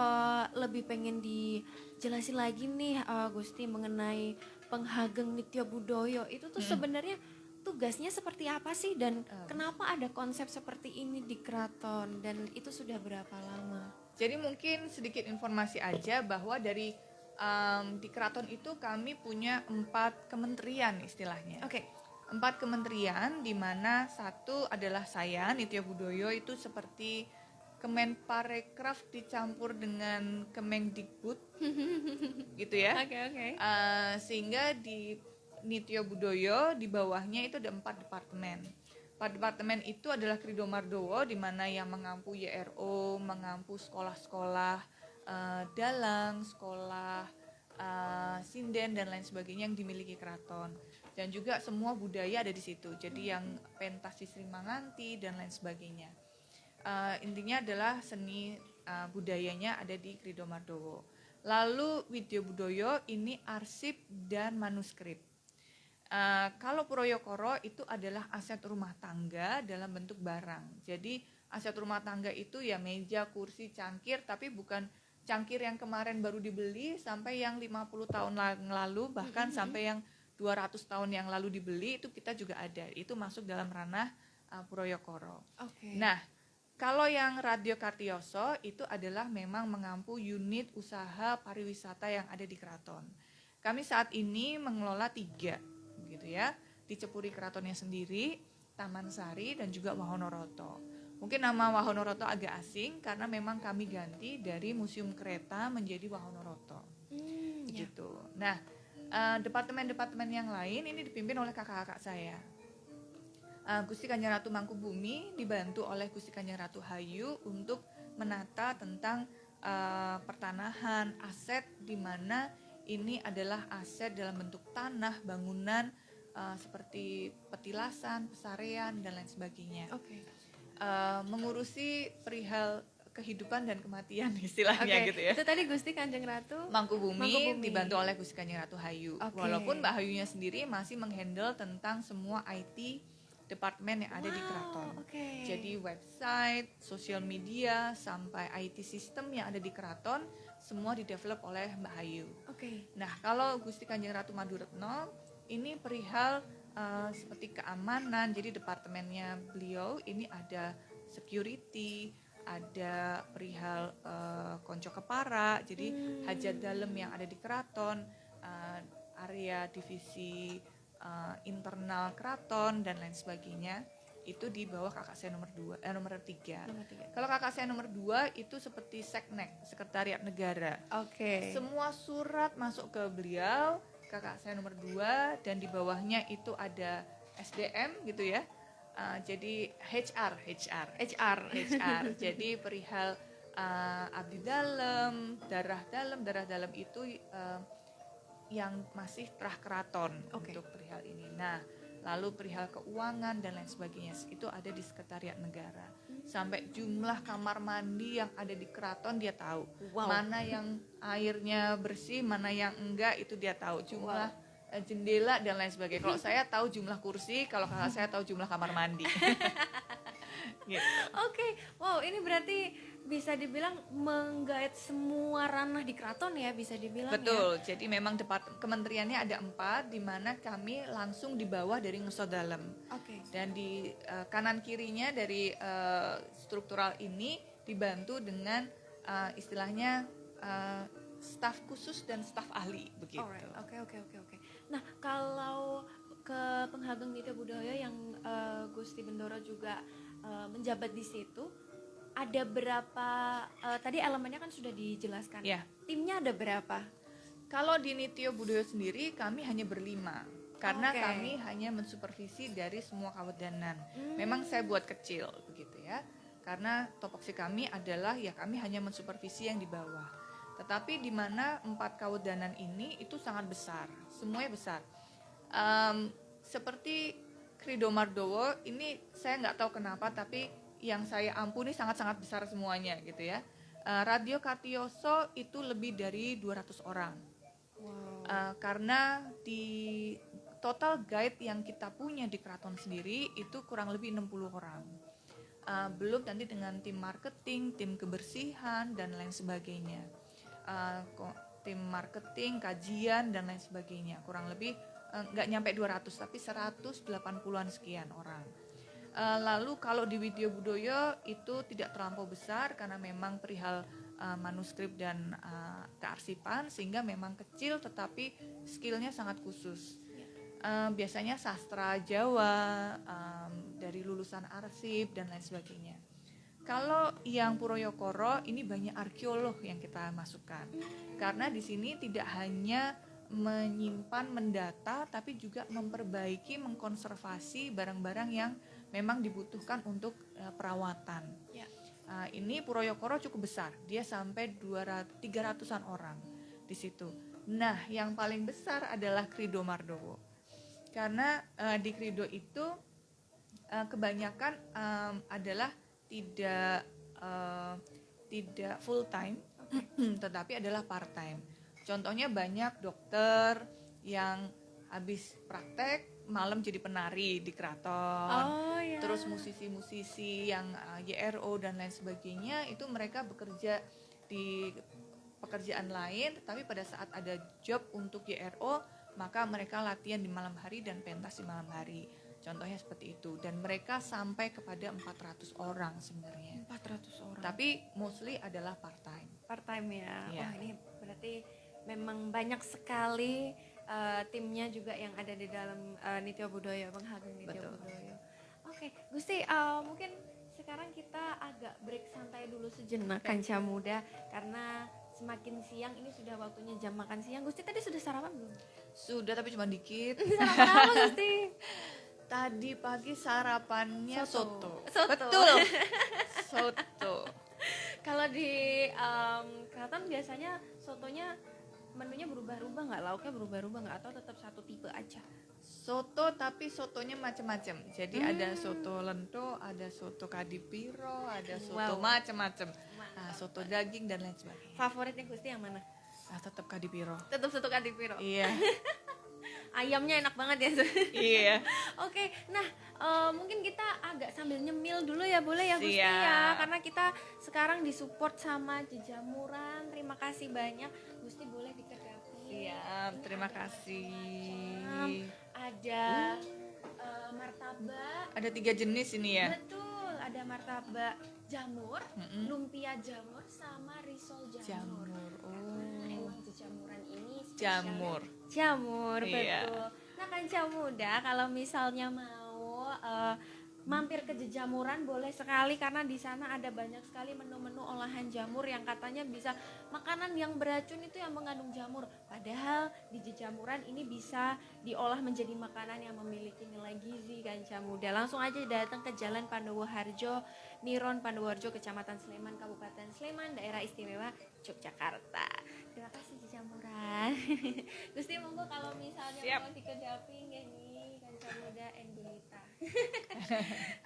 lebih pengen dijelasin lagi nih Gusti mengenai Penghageng Nitya Budoyo. Itu tuh sebenarnya tugasnya seperti apa sih dan kenapa ada konsep seperti ini di keraton dan itu sudah berapa lama? Jadi mungkin sedikit informasi aja bahwa di keraton itu kami punya 4 kementerian istilahnya. Oke. 4 kementerian, di mana satu adalah saya, Nitya Budoyo, itu seperti Kemenparekraf dicampur dengan Kemendikbud gitu ya. Oke. Sehingga di Nitya Budoyo di bawahnya itu ada 4 departemen. 4 departemen itu adalah Krido Mardowo, di mana yang mengampu YRO, mengampu sekolah-sekolah dalang, sekolah sinden dan lain sebagainya yang dimiliki keraton. Dan juga semua budaya ada di situ. Jadi yang pentas di Sri Manganti dan lain sebagainya. Intinya adalah seni budayanya ada di Krido Mardowo. Lalu Widya Budoyo ini arsip dan manuskrip. Kalau Puroyokoro itu adalah aset rumah tangga dalam bentuk barang. Jadi aset rumah tangga itu ya meja, kursi, cangkir, tapi bukan cangkir yang kemarin baru dibeli sampai yang 50 tahun lalu, bahkan sampai yang 200 tahun yang lalu dibeli, itu kita juga ada. Itu masuk dalam ranah Puroyokoro. Oke. Nah, kalau yang Radio Kartioso itu adalah memang mengampu unit usaha pariwisata yang ada di keraton. Kami saat ini mengelola 3 gitu ya, di Cepuri Keratonnya sendiri, Taman Sari dan juga Wahonoroto. Mungkin nama Wahonoroto agak asing karena memang kami ganti dari Museum Kereta menjadi Wahonoroto. Gitu. Nah, departemen-departemen yang lain ini dipimpin oleh kakak-kakak saya. Gusti Kanjeng Ratu Mangkubumi dibantu oleh Gusti Kanjeng Ratu Hayu untuk menata tentang pertanahan, aset di mana ini adalah aset dalam bentuk tanah, bangunan seperti petilasan, pesarean dan lain sebagainya. Oke. Mengurusi perihal kehidupan dan kematian istilahnya gitu ya. Itu tadi Gusti Kanjeng Ratu Mangkubumi dibantu oleh Gusti Kanjeng Ratu Hayu. Oke. Walaupun Mbak Hayunya sendiri masih menghandle tentang semua IT departemen yang ada di keraton. Oke. Jadi website, sosial media, sampai IT system yang ada di keraton semua didevelop oleh Mbak Hayu. Oke. Nah, kalau Gusti Kanjeng Ratu Maduretno ini perihal seperti keamanan. Jadi departemennya beliau ini ada security, ada perihal konco kepara. Jadi hajat dalem yang ada di keraton, area divisi internal keraton dan lain sebagainya. Itu di bawah kakak saya nomor 3. Kalau kakak saya nomor 2 itu seperti Seknek, Sekretariat Negara. Oke. Semua surat masuk ke beliau, kakak saya nomor 2, dan di bawahnya itu ada SDM gitu ya. Jadi HR. Jadi perihal abdi dalem, darah dalem itu yang masih terah keraton untuk perihal ini. Nah, lalu perihal keuangan dan lain sebagainya itu ada di Sekretariat Negara. Sampai jumlah kamar mandi yang ada di keraton dia tahu. Mana yang airnya bersih, mana yang enggak itu dia tahu. Jumlah jendela dan lain sebagainya. Kalau saya tahu jumlah kursi, kalau kakak saya tahu jumlah kamar mandi. Gitu. Oke. Wow, ini berarti bisa dibilang menggait semua ranah di keraton ya, bisa dibilang. Betul. Jadi memang kementeriannya ada 4, di mana kami langsung di bawah dari Ngeso Dalem. Oke. Dan di kanan kirinya dari struktural ini dibantu dengan istilahnya staf khusus dan staf ahli begitu. Alright. Oke. Nah, kalau ke Penghageng Nitya Budoyo yang Gusti Bendoro juga menjabat di situ, ada berapa tadi elemennya kan sudah dijelaskan. Ya. Timnya ada berapa? Kalau di Nitya Budoyo sendiri kami hanya berlima. Karena Oke. kami hanya mensupervisi dari semua kawedanan. Memang saya buat kecil begitu ya. Karena topoksi kami adalah ya kami hanya mensupervisi yang di bawah. Tetapi di mana 4 kawedanan ini itu sangat besar, semuanya besar. Seperti Krido Mardowo ini saya nggak tahu kenapa, tapi yang saya ampuni sangat-sangat besar semuanya gitu ya. Radio Kartioso itu lebih dari 200 orang. Wow. Karena di total guide yang kita punya di keraton sendiri itu kurang lebih 60 orang. belum nanti dengan tim marketing, tim kebersihan dan lain sebagainya. Tim marketing, kajian dan lain sebagainya. Kurang lebih nggak nyampe 200 tapi 180-an sekian orang. Lalu kalau di Widya Budaya itu tidak terlampau besar karena memang perihal manuskrip dan kearsipan, sehingga memang kecil tetapi skillnya sangat khusus. Biasanya sastra Jawa, dari lulusan arsip dan lain sebagainya. Kalau yang Purwoyokoro ini banyak arkeolog yang kita masukkan, karena di sini tidak hanya menyimpan, mendata, tapi juga memperbaiki, mengkonservasi barang-barang yang memang dibutuhkan untuk perawatan. Ya. Ini Purwoyokoro cukup besar, dia sampai 300-an orang di situ. Nah, yang paling besar adalah Krido Mardowo, karena di Krido itu kebanyakan adalah tidak full time, tetapi adalah part time. Contohnya banyak dokter yang habis praktek malam jadi penari di keraton. Ya. Terus musisi-musisi yang YRO dan lain sebagainya itu mereka bekerja di pekerjaan lain, tetapi pada saat ada job untuk YRO maka mereka latihan di malam hari dan pentas di malam hari. Contohnya seperti itu, dan mereka sampai kepada 400 orang sebenarnya. 400 orang. Tapi mostly adalah part time. Part time ya. Iya. Wah, ini berarti memang banyak sekali timnya juga yang ada di dalam Nitya Budaya, Bang Hageng Nitya Betul. Budaya. Oke, Gusti, mungkin sekarang kita agak break santai dulu sejenak Kanca Muda, karena semakin siang ini sudah waktunya jam makan siang. Gusti tadi sudah sarapan belum? Sudah, tapi cuma dikit. Sarapan apa Gusti? Tadi pagi sarapannya soto. Betul. Soto. Kalau di keraton biasanya sotonya menunya berubah-ubah nggak? Lauknya berubah-ubah nggak? Atau tetap satu tipe aja? Soto, tapi sotonya macam-macam. Jadi ada soto lento, ada soto kadipiro, ada soto macam-macam. Nah, soto daging dan lain sebagainya. Favoritnya Gusti yang mana? Tetap kadipiro. Tetap soto kadipiro. Iya. Ayamnya enak banget ya. Iya. Oke, nah mungkin kita agak sambil nyemil dulu ya, boleh ya Gusti Siap. ya, karena kita sekarang disupport sama Jejamuran. Terima kasih banyak Gusti, boleh dikedapi. Siap, terima kasih. Ada martabak. Ada 3 jenis ini ya. Betul, ada martabak jamur, lumpia jamur, sama risol jamur. Karena emang Jejamuran ini spesialnya jamur, Iya. betul. Nah, Kanca Muda, kalau misalnya mau mampir ke Jejamuran boleh sekali, karena di sana ada banyak sekali menu-menu olahan jamur yang katanya bisa makanan yang beracun itu yang mengandung jamur. Padahal di Jejamuran ini bisa diolah menjadi makanan yang memiliki nilai gizi, Kanca Muda. Langsung aja datang ke Jalan Pandowo Harjo, Niron Pandowo Harjo, Kecamatan Sleman, Kabupaten Sleman, Daerah Istimewa Yogyakarta. Terima kasih Jejamuran. Gusti, monggo kalau misalnya Siap. mau dikedapi nggih nih Kanca Muda and Gulita.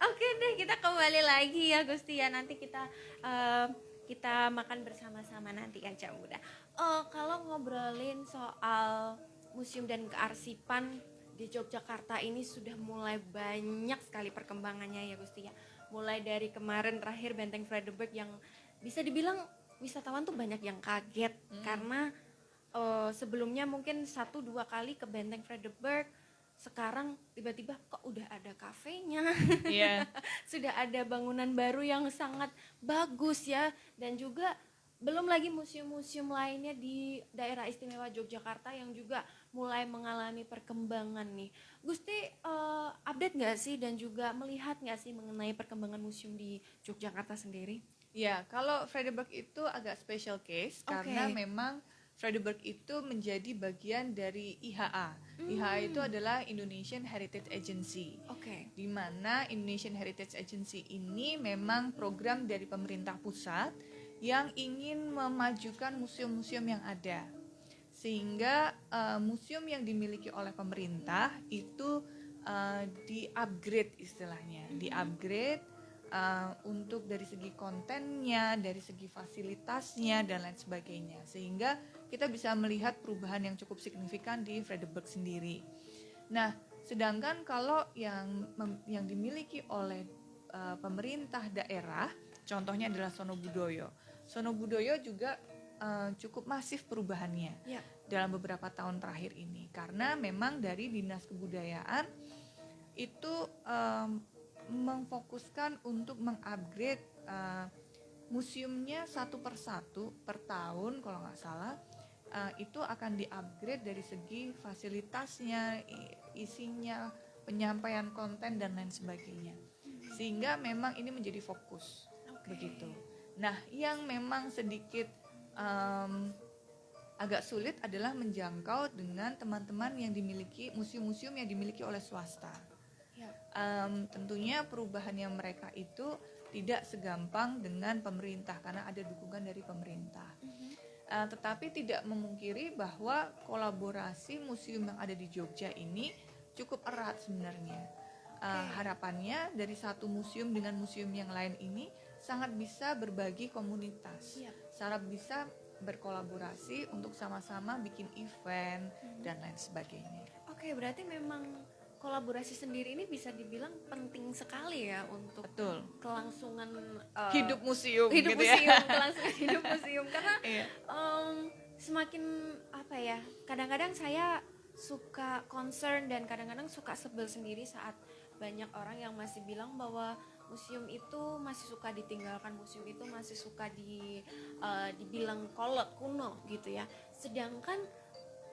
Oke deh, kita kembali lagi ya Gusti ya. Nanti kita makan bersama-sama nanti Kanca Muda. Kalau ngobrolin soal museum dan kearsipan di Yogyakarta ini sudah mulai banyak sekali perkembangannya ya Gusti ya. Mulai dari kemarin terakhir Benteng Vredenburg yang bisa dibilang wisatawan tuh banyak yang kaget karena sebelumnya mungkin 1-2 kali ke Benteng Vredenburg, sekarang tiba-tiba kok udah ada kafenya. Iya. Sudah ada bangunan baru yang sangat bagus ya, dan juga belum lagi museum-museum lainnya di daerah istimewa Yogyakarta yang juga mulai mengalami perkembangan nih. Gusti update nggak sih dan juga melihat nggak sih mengenai perkembangan museum di Yogyakarta sendiri? Ya, kalau Vredenburg itu agak special case karena memang Vredenburg itu menjadi bagian dari IHA. IHA itu adalah Indonesian Heritage Agency. Di mana Indonesian Heritage Agency ini memang program dari pemerintah pusat yang ingin memajukan museum-museum yang ada. Sehingga museum yang dimiliki oleh pemerintah itu di-upgrade istilahnya, di-upgrade untuk dari segi kontennya, dari segi fasilitasnya dan lain sebagainya, sehingga kita bisa melihat perubahan yang cukup signifikan di Vredenburg sendiri. Nah, sedangkan kalau yang dimiliki oleh pemerintah daerah, contohnya adalah Sono Budoyo. Sono Budoyo juga cukup masif perubahannya Ya. dalam beberapa tahun terakhir ini, karena memang dari Dinas Kebudayaan itu memfokuskan untuk mengupgrade museumnya satu persatu per tahun kalau nggak salah. Itu akan di-upgrade dari segi fasilitasnya, isinya, penyampaian konten dan lain sebagainya. Sehingga memang ini menjadi fokus. Begitu. Nah, yang memang sedikit agak sulit adalah menjangkau dengan teman-teman yang dimiliki museum-museum yang dimiliki oleh swasta. Ya. Tentunya perubahannya mereka itu tidak segampang dengan pemerintah karena ada dukungan dari pemerintah. Tetapi tidak memungkiri bahwa kolaborasi museum yang ada di Jogja ini cukup erat sebenarnya. Harapannya dari satu museum dengan museum yang lain ini sangat bisa berbagi komunitas, sangat bisa berkolaborasi untuk sama-sama bikin event dan lain sebagainya. Oke, berarti memang kolaborasi sendiri ini bisa dibilang penting sekali ya untuk Betul. kelangsungan Hidup museum hidup gitu museum, ya. kelangsungan hidup museum karena Iya. semakin apa ya, kadang-kadang saya suka concern dan kadang-kadang suka sebel sendiri saat banyak orang yang masih bilang bahwa museum itu masih suka ditinggalkan, museum itu masih suka dibilang kolot, kuno gitu ya. Sedangkan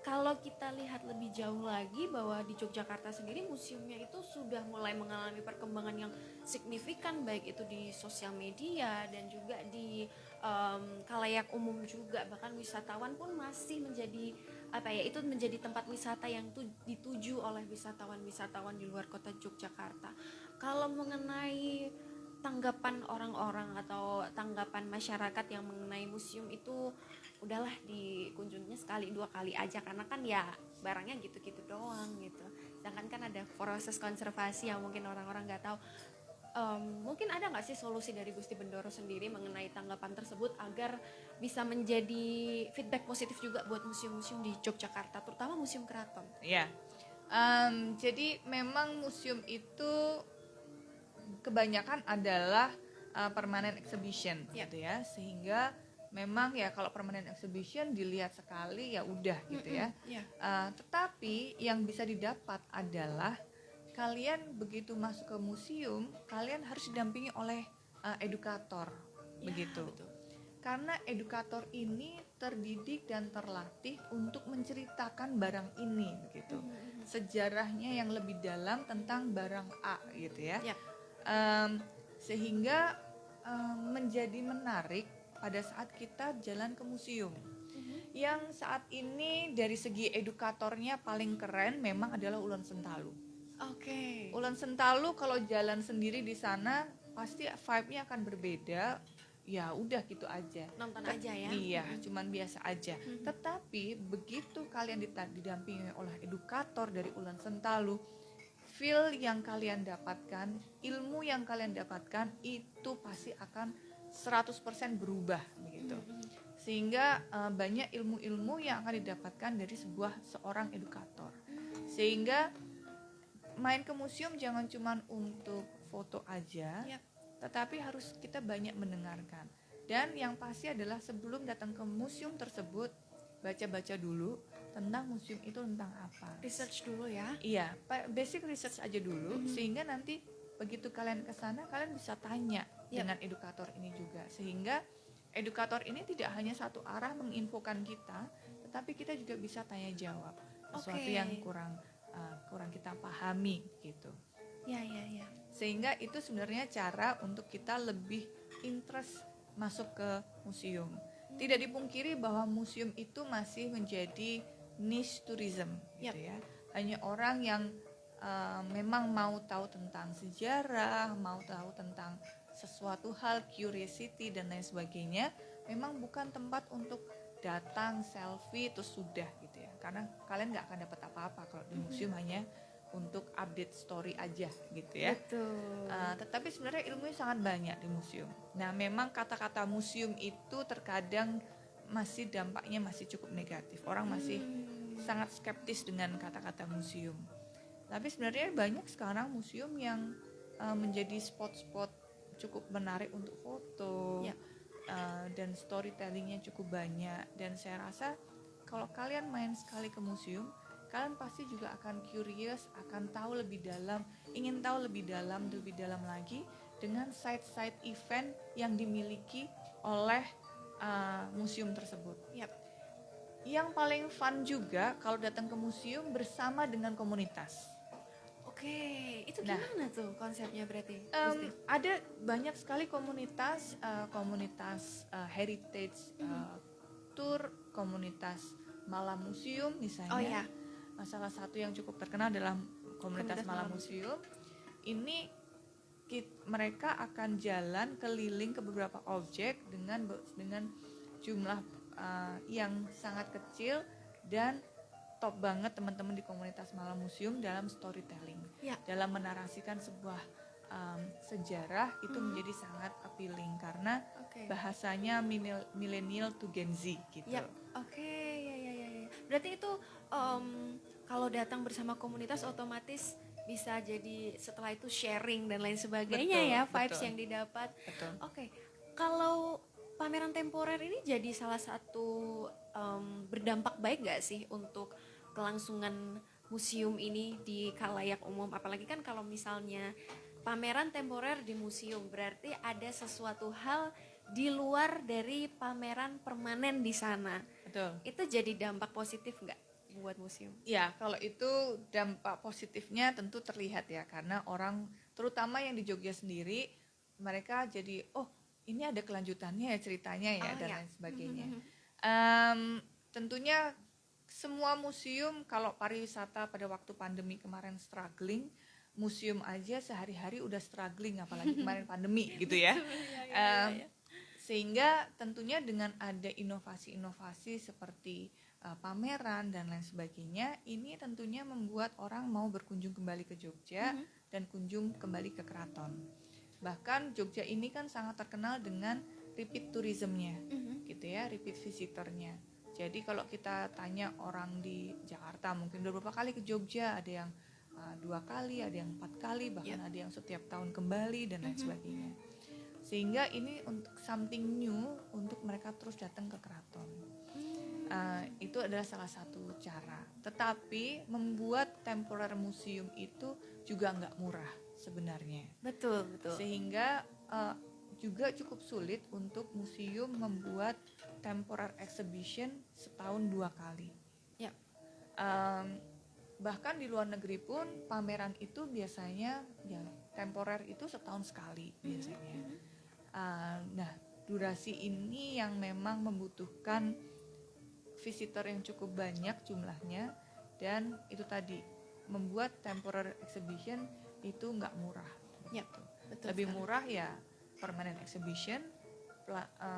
kalau kita lihat lebih jauh lagi bahwa di Yogyakarta sendiri museumnya itu sudah mulai mengalami perkembangan yang signifikan, baik itu di sosial media dan juga di khalayak umum juga, bahkan wisatawan pun masih menjadi apa ya, itu menjadi tempat wisata yang dituju oleh wisatawan-wisatawan di luar kota Yogyakarta. Kalau mengenai tanggapan orang-orang atau tanggapan masyarakat yang mengenai museum itu, udahlah dikunjunginya sekali 2 kali aja karena kan ya barangnya gitu-gitu doang gitu. Sedangkan kan ada proses konservasi yang mungkin orang-orang nggak tahu. Mungkin ada nggak sih solusi dari Gusti Bendoro sendiri mengenai tanggapan tersebut agar bisa menjadi feedback positif juga buat museum-museum di Yogyakarta, terutama Museum Keraton? Ya, jadi memang museum itu kebanyakan adalah permanent exhibition gitu ya, sehingga memang ya kalau permanent exhibition dilihat sekali ya udah gitu ya. Tetapi yang bisa didapat adalah kalian begitu masuk ke museum, kalian harus didampingi oleh edukator, begitu. Betul. Karena edukator ini terdidik dan terlatih untuk menceritakan barang ini, begitu. Sejarahnya yang lebih dalam tentang barang A, gitu ya. Sehingga menjadi menarik pada saat kita jalan ke museum. Yang saat ini dari segi edukatornya paling keren memang adalah Ulen Sentalu. Ulen Sentalu kalau jalan sendiri di sana pasti vibe-nya akan berbeda. Ya udah gitu aja. Nonton aja ya. Iya, cuman biasa aja. Tetapi begitu kalian didampingi oleh edukator dari Ulen Sentalu, feel yang kalian dapatkan, ilmu yang kalian dapatkan itu pasti akan 100% berubah begitu. Sehingga banyak ilmu-ilmu yang akan didapatkan dari seorang edukator. Sehingga main ke museum jangan cuma untuk foto aja, tetapi harus kita banyak mendengarkan. Dan yang pasti adalah sebelum datang ke museum tersebut, baca-baca dulu tentang museum itu tentang apa. Research dulu ya. Iya, basic research aja dulu, sehingga nanti begitu kalian ke sana kalian bisa tanya dengan edukator ini juga. Sehingga edukator ini tidak hanya satu arah menginfokan kita, tetapi kita juga bisa tanya jawab sesuatu yang kurang kita pahami gitu. Ya. Sehingga itu sebenarnya cara untuk kita lebih interest masuk ke museum. Tidak dipungkiri bahwa museum itu masih menjadi niche tourism gitu ya. Hanya orang yang memang mau tahu tentang sejarah, mau tahu tentang sesuatu hal, curiosity dan lain sebagainya, memang bukan tempat untuk datang selfie terus sudah gitu ya. Karena kalian nggak akan dapat apa-apa kalau di museum, hanya untuk update story aja gitu ya. Betul. Tetapi sebenarnya ilmunya sangat banyak di museum. Nah, memang kata-kata museum itu terkadang masih dampaknya masih cukup negatif. Orang masih sangat skeptis dengan kata-kata museum. Tapi sebenarnya banyak sekarang museum yang menjadi spot-spot cukup menarik untuk foto. Ya. Dan storytellingnya cukup banyak, dan saya rasa kalau kalian main sekali ke museum, kalian pasti juga akan curious, akan tahu lebih dalam, ingin tahu lebih dalam lagi dengan side event yang dimiliki oleh museum tersebut. Yap. Yang paling fun juga kalau datang ke museum bersama dengan komunitas. Oke, itu Nah, gimana tuh konsepnya berarti? Gusti? Ada banyak sekali komunitas, heritage tour, komunitas malam museum misalnya. Oh ya. Salah satu yang cukup terkenal adalah komunitas malam museum. Ini mereka akan jalan keliling ke beberapa objek dengan jumlah yang sangat kecil, dan top banget teman-teman di komunitas malam museum dalam storytelling, Ya. dalam menarasikan sebuah sejarah itu menjadi sangat appealing karena Oke. bahasanya millennial to Gen Z gitu. Yap. Oke, ya. Berarti itu kalau datang bersama komunitas otomatis bisa jadi setelah itu sharing dan lain sebagainya. Betul, ya, vibes betul. yang didapat. Betul. Oke. Kalau pameran temporer ini jadi salah satu berdampak baik nggak sih untuk kelangsungan museum ini di khalayak umum? Apalagi kan kalau misalnya pameran temporer di museum berarti ada sesuatu hal di luar dari pameran permanen di sana. Betul. Itu jadi dampak positif nggak buat museum? Ya, kalau itu dampak positifnya tentu terlihat ya, karena orang terutama yang di Jogja sendiri, mereka jadi ini ada kelanjutannya ya ceritanya ya, dan lain sebagainya. Tentunya semua museum, kalau pariwisata pada waktu pandemi kemarin struggling, museum aja sehari-hari udah struggling, apalagi kemarin pandemi gitu ya. Sehingga tentunya dengan ada inovasi-inovasi seperti pameran dan lain sebagainya, ini tentunya membuat orang mau berkunjung kembali ke Jogja dan kunjung kembali ke keraton. Bahkan Jogja ini kan sangat terkenal dengan repeat tourismnya, gitu ya, repeat visitornya. Jadi kalau kita tanya orang di Jakarta mungkin udah berapa kali ke Jogja, ada yang 2 kali, ada yang 4 kali, bahkan ada yang setiap tahun kembali dan lain sebagainya. Sehingga ini untuk something new untuk mereka terus datang ke keraton. Itu adalah salah satu cara. Tetapi membuat temporary museum itu juga nggak murah sebenarnya. Betul. Sehingga juga cukup sulit untuk museum membuat temporary exhibition setahun 2 kali. Ya. Bahkan di luar negeri pun pameran itu biasanya ya temporer itu setahun sekali biasanya. Nah, durasi ini yang memang membutuhkan visitor yang cukup banyak jumlahnya, dan itu tadi membuat temporary exhibition itu nggak murah. Ya, betul. Lebih murah ya permanent exhibition,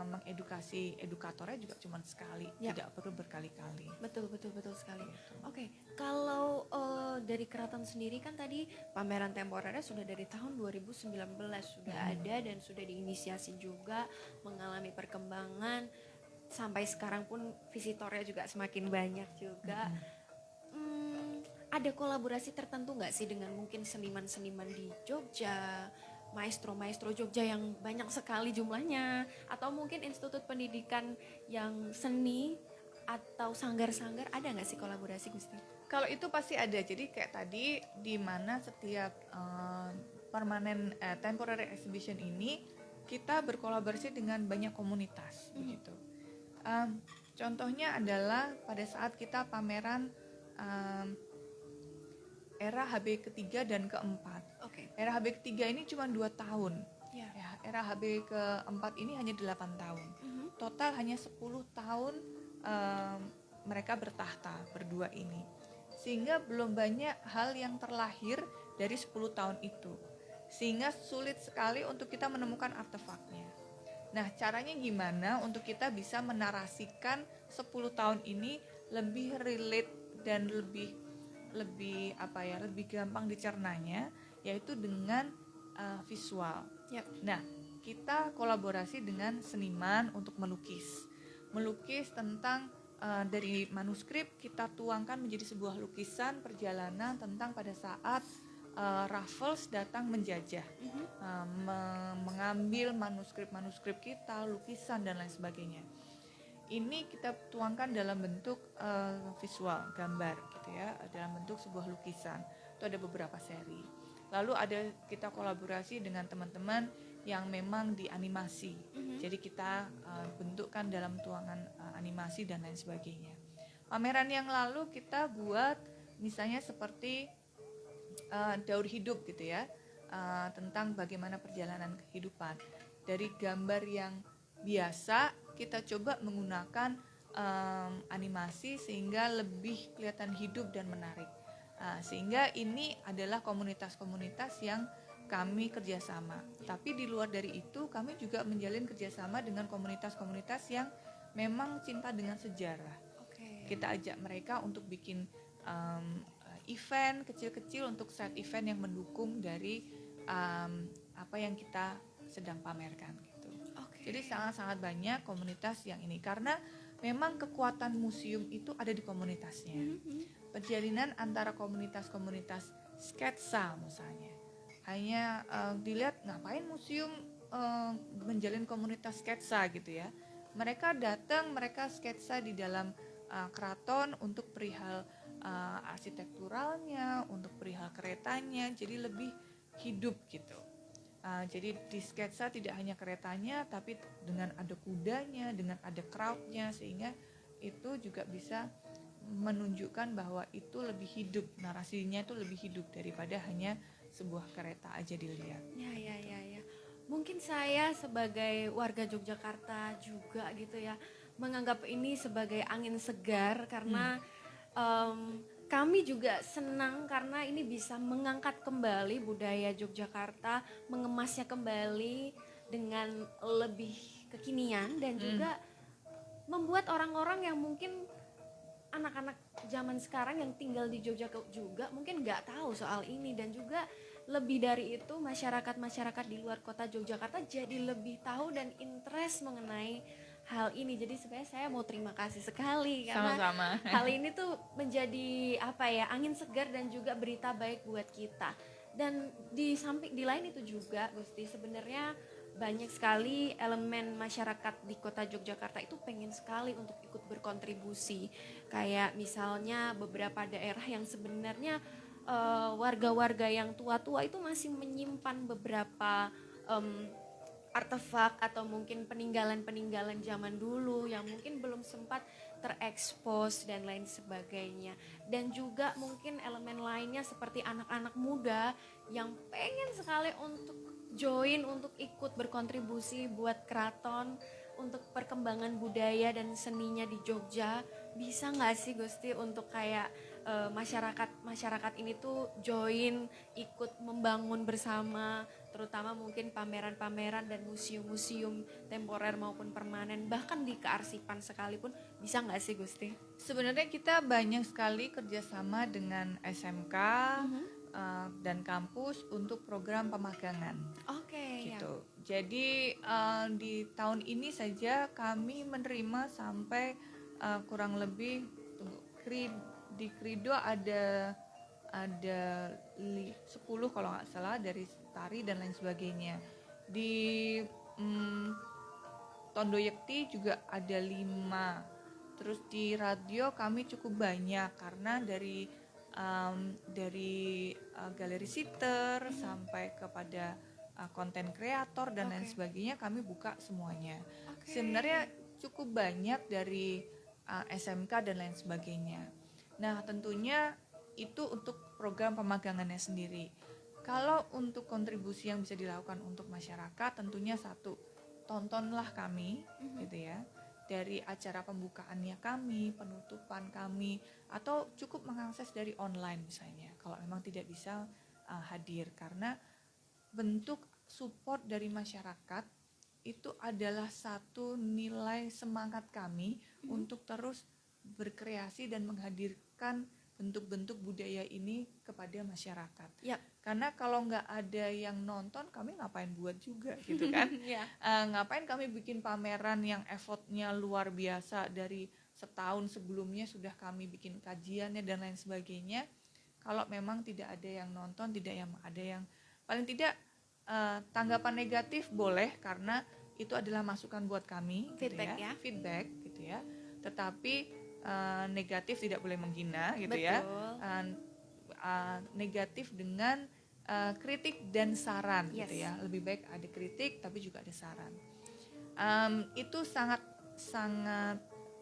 mengedukasi edukatornya juga cuma sekali, tidak perlu berkali-kali. Betul sekali. Oke, kalau dari keraton sendiri kan tadi pameran temporernya sudah dari tahun 2019 sudah ada dan sudah diinisiasi juga, mengalami perkembangan sampai sekarang pun visitornya juga semakin banyak juga. Ada kolaborasi tertentu nggak sih dengan mungkin seniman-seniman di Jogja, maestro Jogja yang banyak sekali jumlahnya, atau mungkin institut pendidikan yang seni atau sanggar-sanggar, ada nggak sih kolaborasi, Gusti? Kalau itu pasti ada. Jadi kayak tadi di mana setiap temporary exhibition ini kita berkolaborasi dengan banyak komunitas begitu. Contohnya adalah pada saat kita pameran era HB ketiga dan keempat. Era HB ketiga ini cuma 2 tahun. Ya, era HB keempat ini hanya 8 tahun. Total hanya 10 tahun mereka bertahta berdua ini. Sehingga belum banyak hal yang terlahir dari 10 tahun itu. Sehingga sulit sekali untuk kita menemukan artefaknya. Nah, caranya gimana untuk kita bisa menarasikan 10 tahun ini lebih relate dan lebih gampang dicernanya, yaitu dengan visual. Nah, kita kolaborasi dengan seniman untuk melukis tentang dari manuskrip kita tuangkan menjadi sebuah lukisan perjalanan tentang pada saat Raffles datang menjajah, mengambil manuskrip kita, lukisan dan lain sebagainya. Ini kita tuangkan dalam bentuk visual, gambar gitu ya, dalam bentuk sebuah lukisan. Itu ada beberapa seri. Lalu kita kolaborasi dengan teman-teman yang memang di animasi. Jadi kita bentukkan dalam tuangan animasi dan lain sebagainya. Pameran yang lalu kita buat misalnya seperti daur hidup gitu ya, tentang bagaimana perjalanan kehidupan. Dari gambar yang biasa kita coba menggunakan animasi sehingga lebih kelihatan hidup dan menarik. Sehingga ini adalah komunitas-komunitas yang kami kerjasama. Tapi di luar dari itu kami juga menjalin kerjasama dengan komunitas-komunitas yang memang cinta dengan sejarah. Kita ajak mereka untuk bikin event kecil-kecil untuk side event yang mendukung dari apa yang kita sedang pamerkan gitu. Jadi sangat-sangat banyak komunitas yang ini, karena memang kekuatan museum itu ada di komunitasnya. Perjalanan antara komunitas-komunitas sketsa misalnya, hanya dilihat ngapain museum menjalin komunitas sketsa gitu ya. Mereka datang, mereka sketsa di dalam keraton untuk perihal arsitekturalnya, untuk perihal keretanya, jadi lebih hidup gitu. Jadi di sketsa tidak hanya keretanya, tapi dengan ada kudanya, dengan ada crowdnya, sehingga itu juga bisa menunjukkan bahwa itu lebih hidup, narasinya itu lebih hidup daripada hanya sebuah kereta aja dilihat. Ya. Mungkin saya sebagai warga Yogyakarta juga gitu ya, menganggap ini sebagai angin segar karena kami juga senang karena ini bisa mengangkat kembali budaya Yogyakarta, mengemasnya kembali dengan lebih kekinian dan juga membuat orang-orang yang mungkin anak-anak zaman sekarang yang tinggal di Jogja juga mungkin nggak tahu soal ini, dan juga lebih dari itu masyarakat di luar kota Yogyakarta jadi lebih tahu dan interest mengenai hal ini. Jadi sebenarnya saya mau terima kasih sekali karena Sama-sama. hal ini tuh menjadi angin segar dan juga berita baik buat kita. Dan di lain itu juga Gusti, sebenarnya banyak sekali elemen masyarakat di kota Yogyakarta itu pengen sekali untuk ikut berkontribusi. Kayak misalnya beberapa daerah yang sebenarnya warga-warga yang tua-tua itu masih menyimpan beberapa artefak atau mungkin peninggalan-peninggalan zaman dulu yang mungkin belum sempat terekspos dan lain sebagainya. Dan juga mungkin elemen lainnya seperti anak-anak muda yang pengen sekali untuk join, untuk ikut berkontribusi buat keraton, untuk perkembangan budaya dan seninya di Jogja. Bisa nggak sih Gusti untuk kayak masyarakat ini tuh join, ikut membangun bersama, terutama mungkin pameran-pameran dan museum-museum temporer maupun permanen, bahkan di kearsipan sekalipun, bisa nggak sih Gusti? Sebenarnya kita banyak sekali kerjasama dengan SMK dan kampus untuk program pemagangan. Gitu. Ya. Jadi di tahun ini saja kami menerima sampai kurang lebih di Krido ada 10 kalau nggak salah, dari tari dan lain sebagainya. Di Tondo Yekti juga ada 5. Terus di radio kami cukup banyak karena dari galeri sitter sampai kepada konten kreator dan lain sebagainya kami buka semuanya. Sebenarnya cukup banyak dari SMK dan lain sebagainya. Nah tentunya itu untuk program pemagangannya sendiri. Kalau untuk kontribusi yang bisa dilakukan untuk masyarakat, tentunya satu, tontonlah kami gitu ya, dari acara pembukaannya kami, penutupan kami, atau cukup mengakses dari online misalnya kalau memang tidak bisa hadir, karena bentuk support dari masyarakat itu adalah satu nilai semangat kami untuk terus berkreasi dan menghadirkan bentuk-bentuk budaya ini kepada masyarakat. Karena kalau nggak ada yang nonton, kami ngapain buat juga gitu kan. Ngapain kami bikin pameran yang effortnya luar biasa, dari setahun sebelumnya sudah kami bikin kajiannya dan lain sebagainya. kalau memang tidak ada yang nonton, tidak yang ada yang paling tidak tanggapan negatif boleh, karena itu adalah masukan buat kami, Feedback gitu ya. feedback gitu ya. Tetapi negatif tidak boleh menghina, gitu Betul. ya. Negatif dengan kritik dan saran, Yes. gitu ya. Lebih baik ada kritik tapi juga ada saran. Itu sangat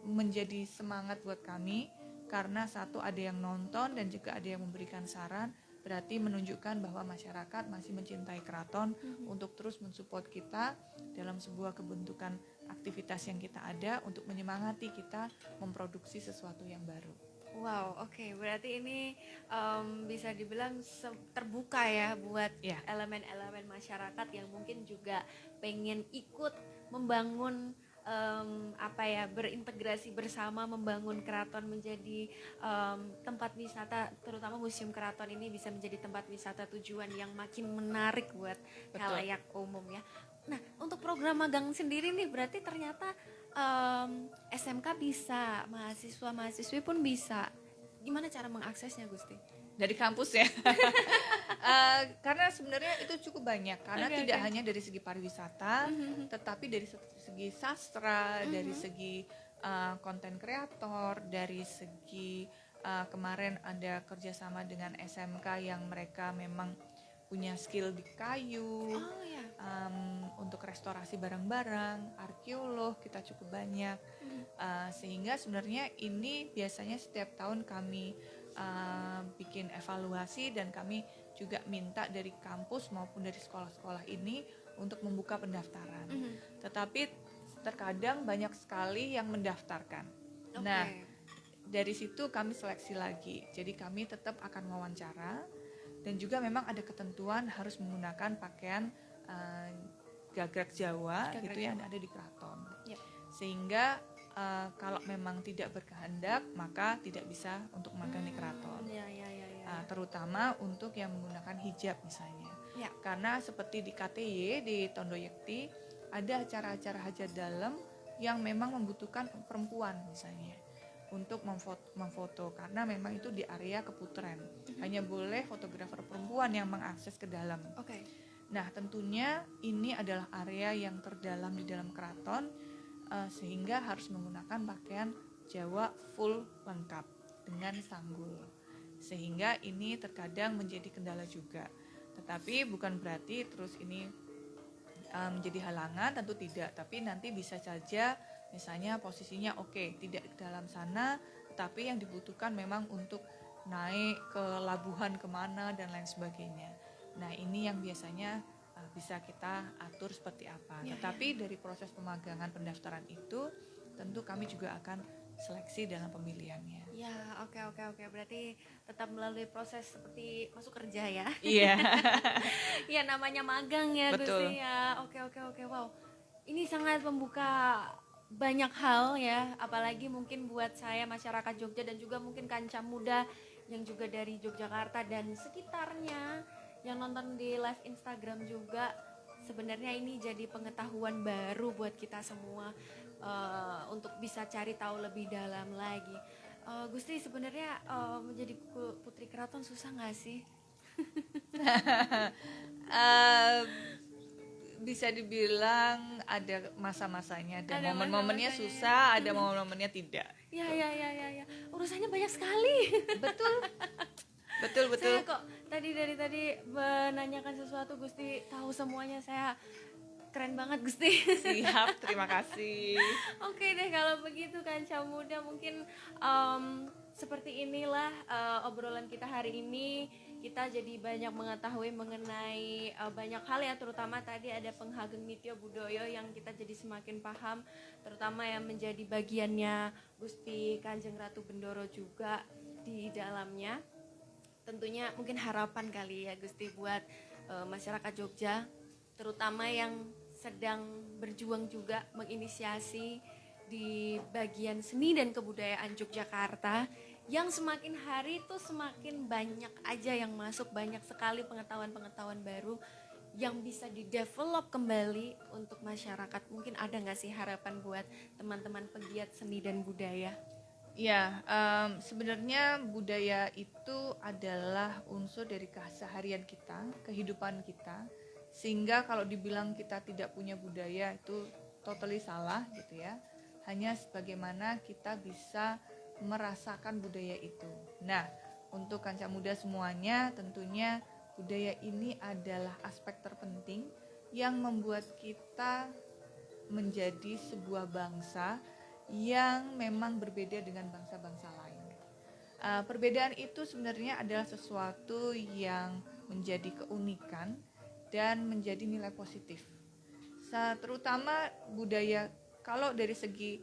menjadi semangat buat kami, karena satu, ada yang nonton dan juga ada yang memberikan saran, berarti menunjukkan bahwa masyarakat masih mencintai keraton untuk terus mensupport kita dalam sebuah kebentukan aktivitas yang kita ada, untuk menyemangati kita memproduksi sesuatu yang baru. Wow, oke. Berarti ini bisa dibilang terbuka ya buat Ya. elemen-elemen masyarakat yang mungkin juga pengen ikut membangun berintegrasi bersama, membangun keraton menjadi tempat wisata, terutama Museum Keraton ini bisa menjadi tempat wisata tujuan yang makin menarik buat khalayak umum ya. Nah, untuk program magang sendiri nih berarti ternyata SMK bisa, mahasiswa-mahasiswi pun bisa. Gimana cara mengaksesnya, Gusti? Dari kampus ya. Karena sebenarnya itu cukup banyak, karena tidak hanya dari segi pariwisata, tetapi dari segi sastra, dari segi konten kreator, dari segi kemarin ada kerjasama dengan SMK yang mereka memang punya skill di kayu. Oh ya. Untuk restorasi barang-barang, arkeolog kita cukup banyak. Sehingga sebenarnya ini biasanya setiap tahun kami bikin evaluasi, dan kami juga minta dari kampus maupun dari sekolah-sekolah ini untuk membuka pendaftaran. Tetapi terkadang banyak sekali yang mendaftarkan. Nah, dari situ kami seleksi lagi. Jadi kami tetap akan wawancara, dan juga memang ada ketentuan harus menggunakan pakaian gagrak Jawa gitu yang ada di keraton. Yep. Sehingga kalau memang tidak berkehendak, maka tidak bisa untuk magang di keraton. Ya. Terutama untuk yang menggunakan hijab misalnya. Ya. Karena seperti di KTY di Tondo Yekti ada acara-acara hajat dalam yang memang membutuhkan perempuan misalnya untuk memfoto, karena memang itu di area keputren. Hanya boleh fotografer perempuan yang mengakses ke dalam. Oke. Nah, tentunya ini adalah area yang terdalam di dalam keraton, sehingga harus menggunakan pakaian Jawa full lengkap dengan sanggul. Sehingga ini terkadang menjadi kendala juga. Tetapi bukan berarti terus ini menjadi halangan, tentu tidak. Tapi nanti bisa saja misalnya posisinya tidak di dalam sana, tetapi yang dibutuhkan memang untuk naik ke labuhan kemana dan lain sebagainya. Nah, ini yang biasanya bisa kita atur seperti apa. Tetapi dari proses pemagangan pendaftaran itu tentu kami juga akan seleksi dalam pemilihannya. Ya, oke. Berarti tetap melalui proses seperti masuk kerja ya. Iya. Ya, namanya magang ya, Betul. Gusti ya. Oke. Wow. Ini sangat membuka banyak hal ya, apalagi mungkin buat saya masyarakat Jogja dan juga mungkin kancah muda yang juga dari Yogyakarta dan sekitarnya yang nonton di live Instagram juga. Sebenarnya ini jadi pengetahuan baru buat kita semua untuk bisa cari tahu lebih dalam lagi. Gusti, sebenarnya menjadi putri keraton susah nggak sih? Bisa dibilang ada masa-masanya, ada Ada momen-momennya masa-masanya. susah, ada momen-momennya tidak. Ya. Urusannya banyak sekali. Betul. Saya kok dari tadi menanyakan sesuatu, Gusti tahu semuanya. Saya keren banget, Gusti. Siap, terima kasih. Oke deh, kalau begitu kancah muda, mungkin seperti inilah obrolan kita hari ini. Kita jadi banyak mengetahui mengenai banyak hal ya, terutama tadi ada Penghageng Nityo Budoyo yang kita jadi semakin paham, terutama yang menjadi bagiannya Gusti Kanjeng Ratu Bendoro juga di dalamnya. Tentunya mungkin harapan kali ya Gusti buat masyarakat Jogja, terutama yang sedang berjuang juga menginisiasi di bagian seni dan kebudayaan Yogyakarta, yang semakin hari itu semakin banyak aja yang masuk, banyak sekali pengetahuan-pengetahuan baru yang bisa di-develop kembali untuk masyarakat. Mungkin ada nggak sih harapan buat teman-teman pegiat seni dan budaya? Ya, sebenarnya budaya itu adalah unsur dari keseharian kita, kehidupan kita. Sehingga kalau dibilang kita tidak punya budaya itu totally salah gitu ya. Hanya sebagaimana kita bisa merasakan budaya itu. Nah, untuk kanca muda semuanya, tentunya budaya ini adalah aspek terpenting yang membuat kita menjadi sebuah bangsa yang memang berbeda dengan bangsa-bangsa lain. Perbedaan itu sebenarnya adalah sesuatu yang menjadi keunikan dan menjadi nilai positif. Terutama budaya, kalau dari segi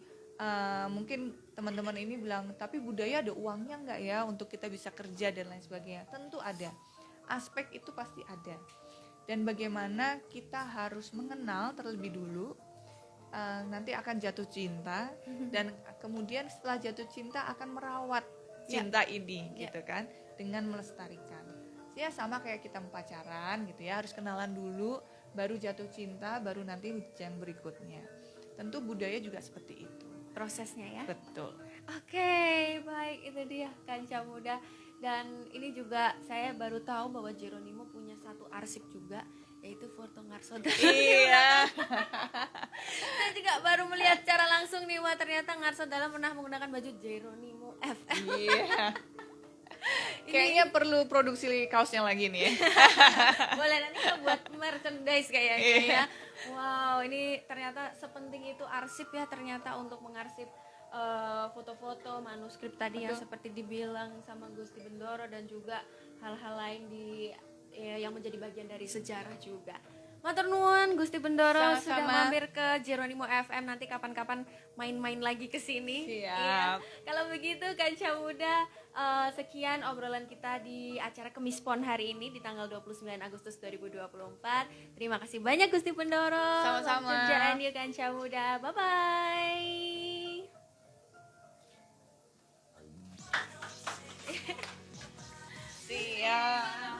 mungkin teman-teman ini bilang, tapi budaya ada uangnya nggak ya untuk kita bisa kerja dan lain sebagainya. Tentu ada, aspek itu pasti ada. Dan bagaimana kita harus mengenal terlebih dulu, nanti akan jatuh cinta, dan kemudian setelah jatuh cinta akan merawat cinta ini gitu kan, dengan melestarikan. Ya sama kayak kita pacaran gitu ya, harus kenalan dulu, baru jatuh cinta, baru nanti yang berikutnya. Tentu budaya juga seperti itu prosesnya ya. betul. Oke, baik, itu dia kanca muda. Dan ini juga saya baru tahu bahwa Jeronimo punya satu arsip juga, yaitu foto Ngarso. Iya. Saya juga baru melihat secara langsung nih, wah ternyata Ngarso dalam pernah menggunakan baju Jeronimo FM. Iya. Kayaknya perlu produksi kaosnya lagi nih ya. Boleh nanti kita buat merchandise kayaknya ya. Wow, ini ternyata sepenting itu arsip ya, ternyata untuk mengarsip foto-foto, manuskrip tadi yang seperti dibilang sama Gusti Bendoro, dan juga hal-hal lain yang menjadi bagian dari sejarah juga. Matur nuwun Gusti Bendoro sudah mampir ke Jeronimo FM. Nanti kapan-kapan main-main lagi ke sini. Siap. Iya. Kalau begitu kanca muda, sekian obrolan kita di acara Kemispon hari ini di tanggal 29 Agustus 2024. Terima kasih banyak Gusti Bendoro. Sama-sama. Kerjaan yuk kanca muda. Bye bye. Siap.